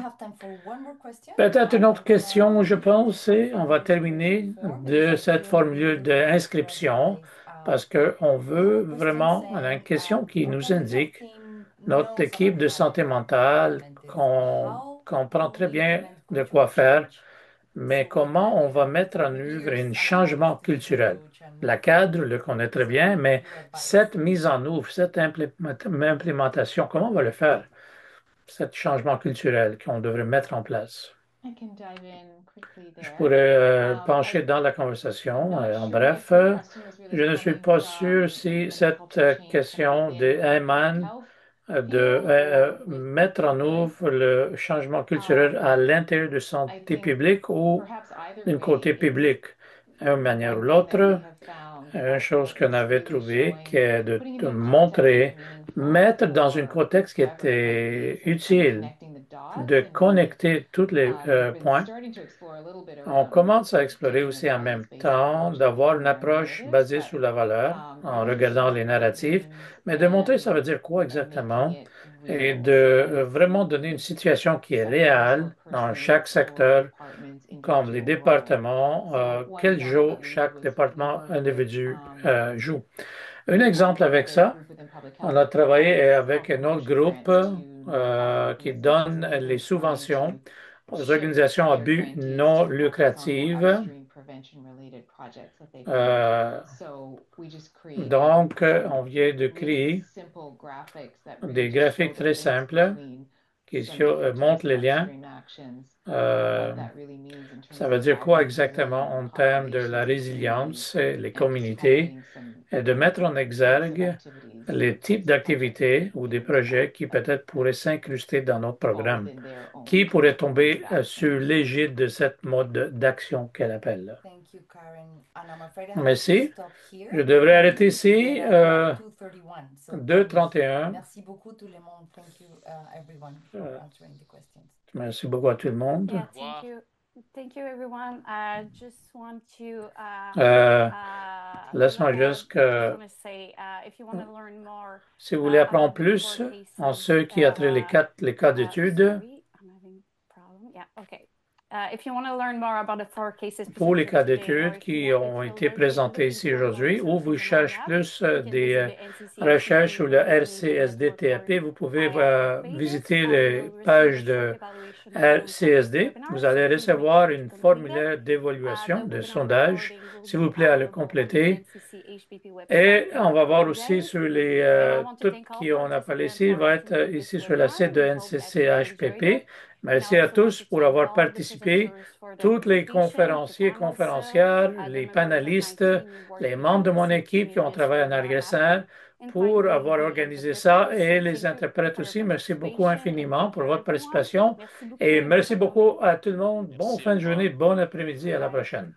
[SPEAKER 5] Peut-être une autre question, je pense, et on va terminer de cette formule d'inscription parce qu'on veut vraiment, on a une question qui nous indique notre équipe de santé mentale comprend très bien de quoi faire, mais comment on va mettre en œuvre un changement culturel. La cadre le connaît très bien, mais cette mise en œuvre, cette implémentation, comment on va le faire, cet changement culturel qu'on devrait mettre en place? Je pourrais pencher dans la conversation. En bref, je ne suis pas sûr si cette question de Ayman de mettre en œuvre le changement culturel à l'intérieur de santé publique ou d'un côté public, d'une manière ou l'autre. Une chose qu'on avait trouvée, qui est de montrer, mettre dans un contexte qui était utile, de connecter tous les points. On commence à explorer aussi en même temps, d'avoir une approche basée sur la valeur, en regardant les narratifs, mais de montrer ça veut dire quoi exactement et de vraiment donner une situation qui est réelle dans chaque secteur, comme les départements, quel jeu chaque département individu joue. Un exemple avec ça, on a travaillé avec un autre groupe qui donne les subventions aux organisations à but non lucratif. Donc, on vient de créer des graphiques très simples qui montrent les liens. Ça veut dire quoi exactement en termes de la résilience, les communautés, et de mettre en exergue les types d'activités ou des projets qui peut-être pourraient s'incruster dans notre programme, qui pourraient tomber sur l'égide de cette mode d'action qu'elle appelle. Merci. Je devrais arrêter ici. 2:31.
[SPEAKER 7] Merci beaucoup tout le monde. Thank you, everyone, for answering the questions.
[SPEAKER 5] Merci beaucoup à tout le monde.
[SPEAKER 2] Yeah, thank you, everyone. I just want to
[SPEAKER 5] laisse-moi juste que si vous voulez apprendre plus en ce qui a trait les cas d'études, pour les cas d'études qui ont été présentés ici aujourd'hui, ou vous cherchez plus des recherches sur le RCSD-TAP, vous pouvez visiter les pages de RCSD. Vous allez recevoir une formulaire d'évaluation, de sondage. S'il vous plaît, à le compléter. Et on va voir aussi sur tout qui on a parlé ici, va être ici sur le site de NCCHPP. Merci à tous pour avoir participé, tous les conférenciers, conférencières, les panélistes, les membres de mon équipe qui ont travaillé en arrière-scène pour avoir organisé ça et les interprètes aussi. Merci beaucoup infiniment pour votre participation et merci beaucoup à tout le monde. Bonne fin de journée, bon après-midi, à la prochaine.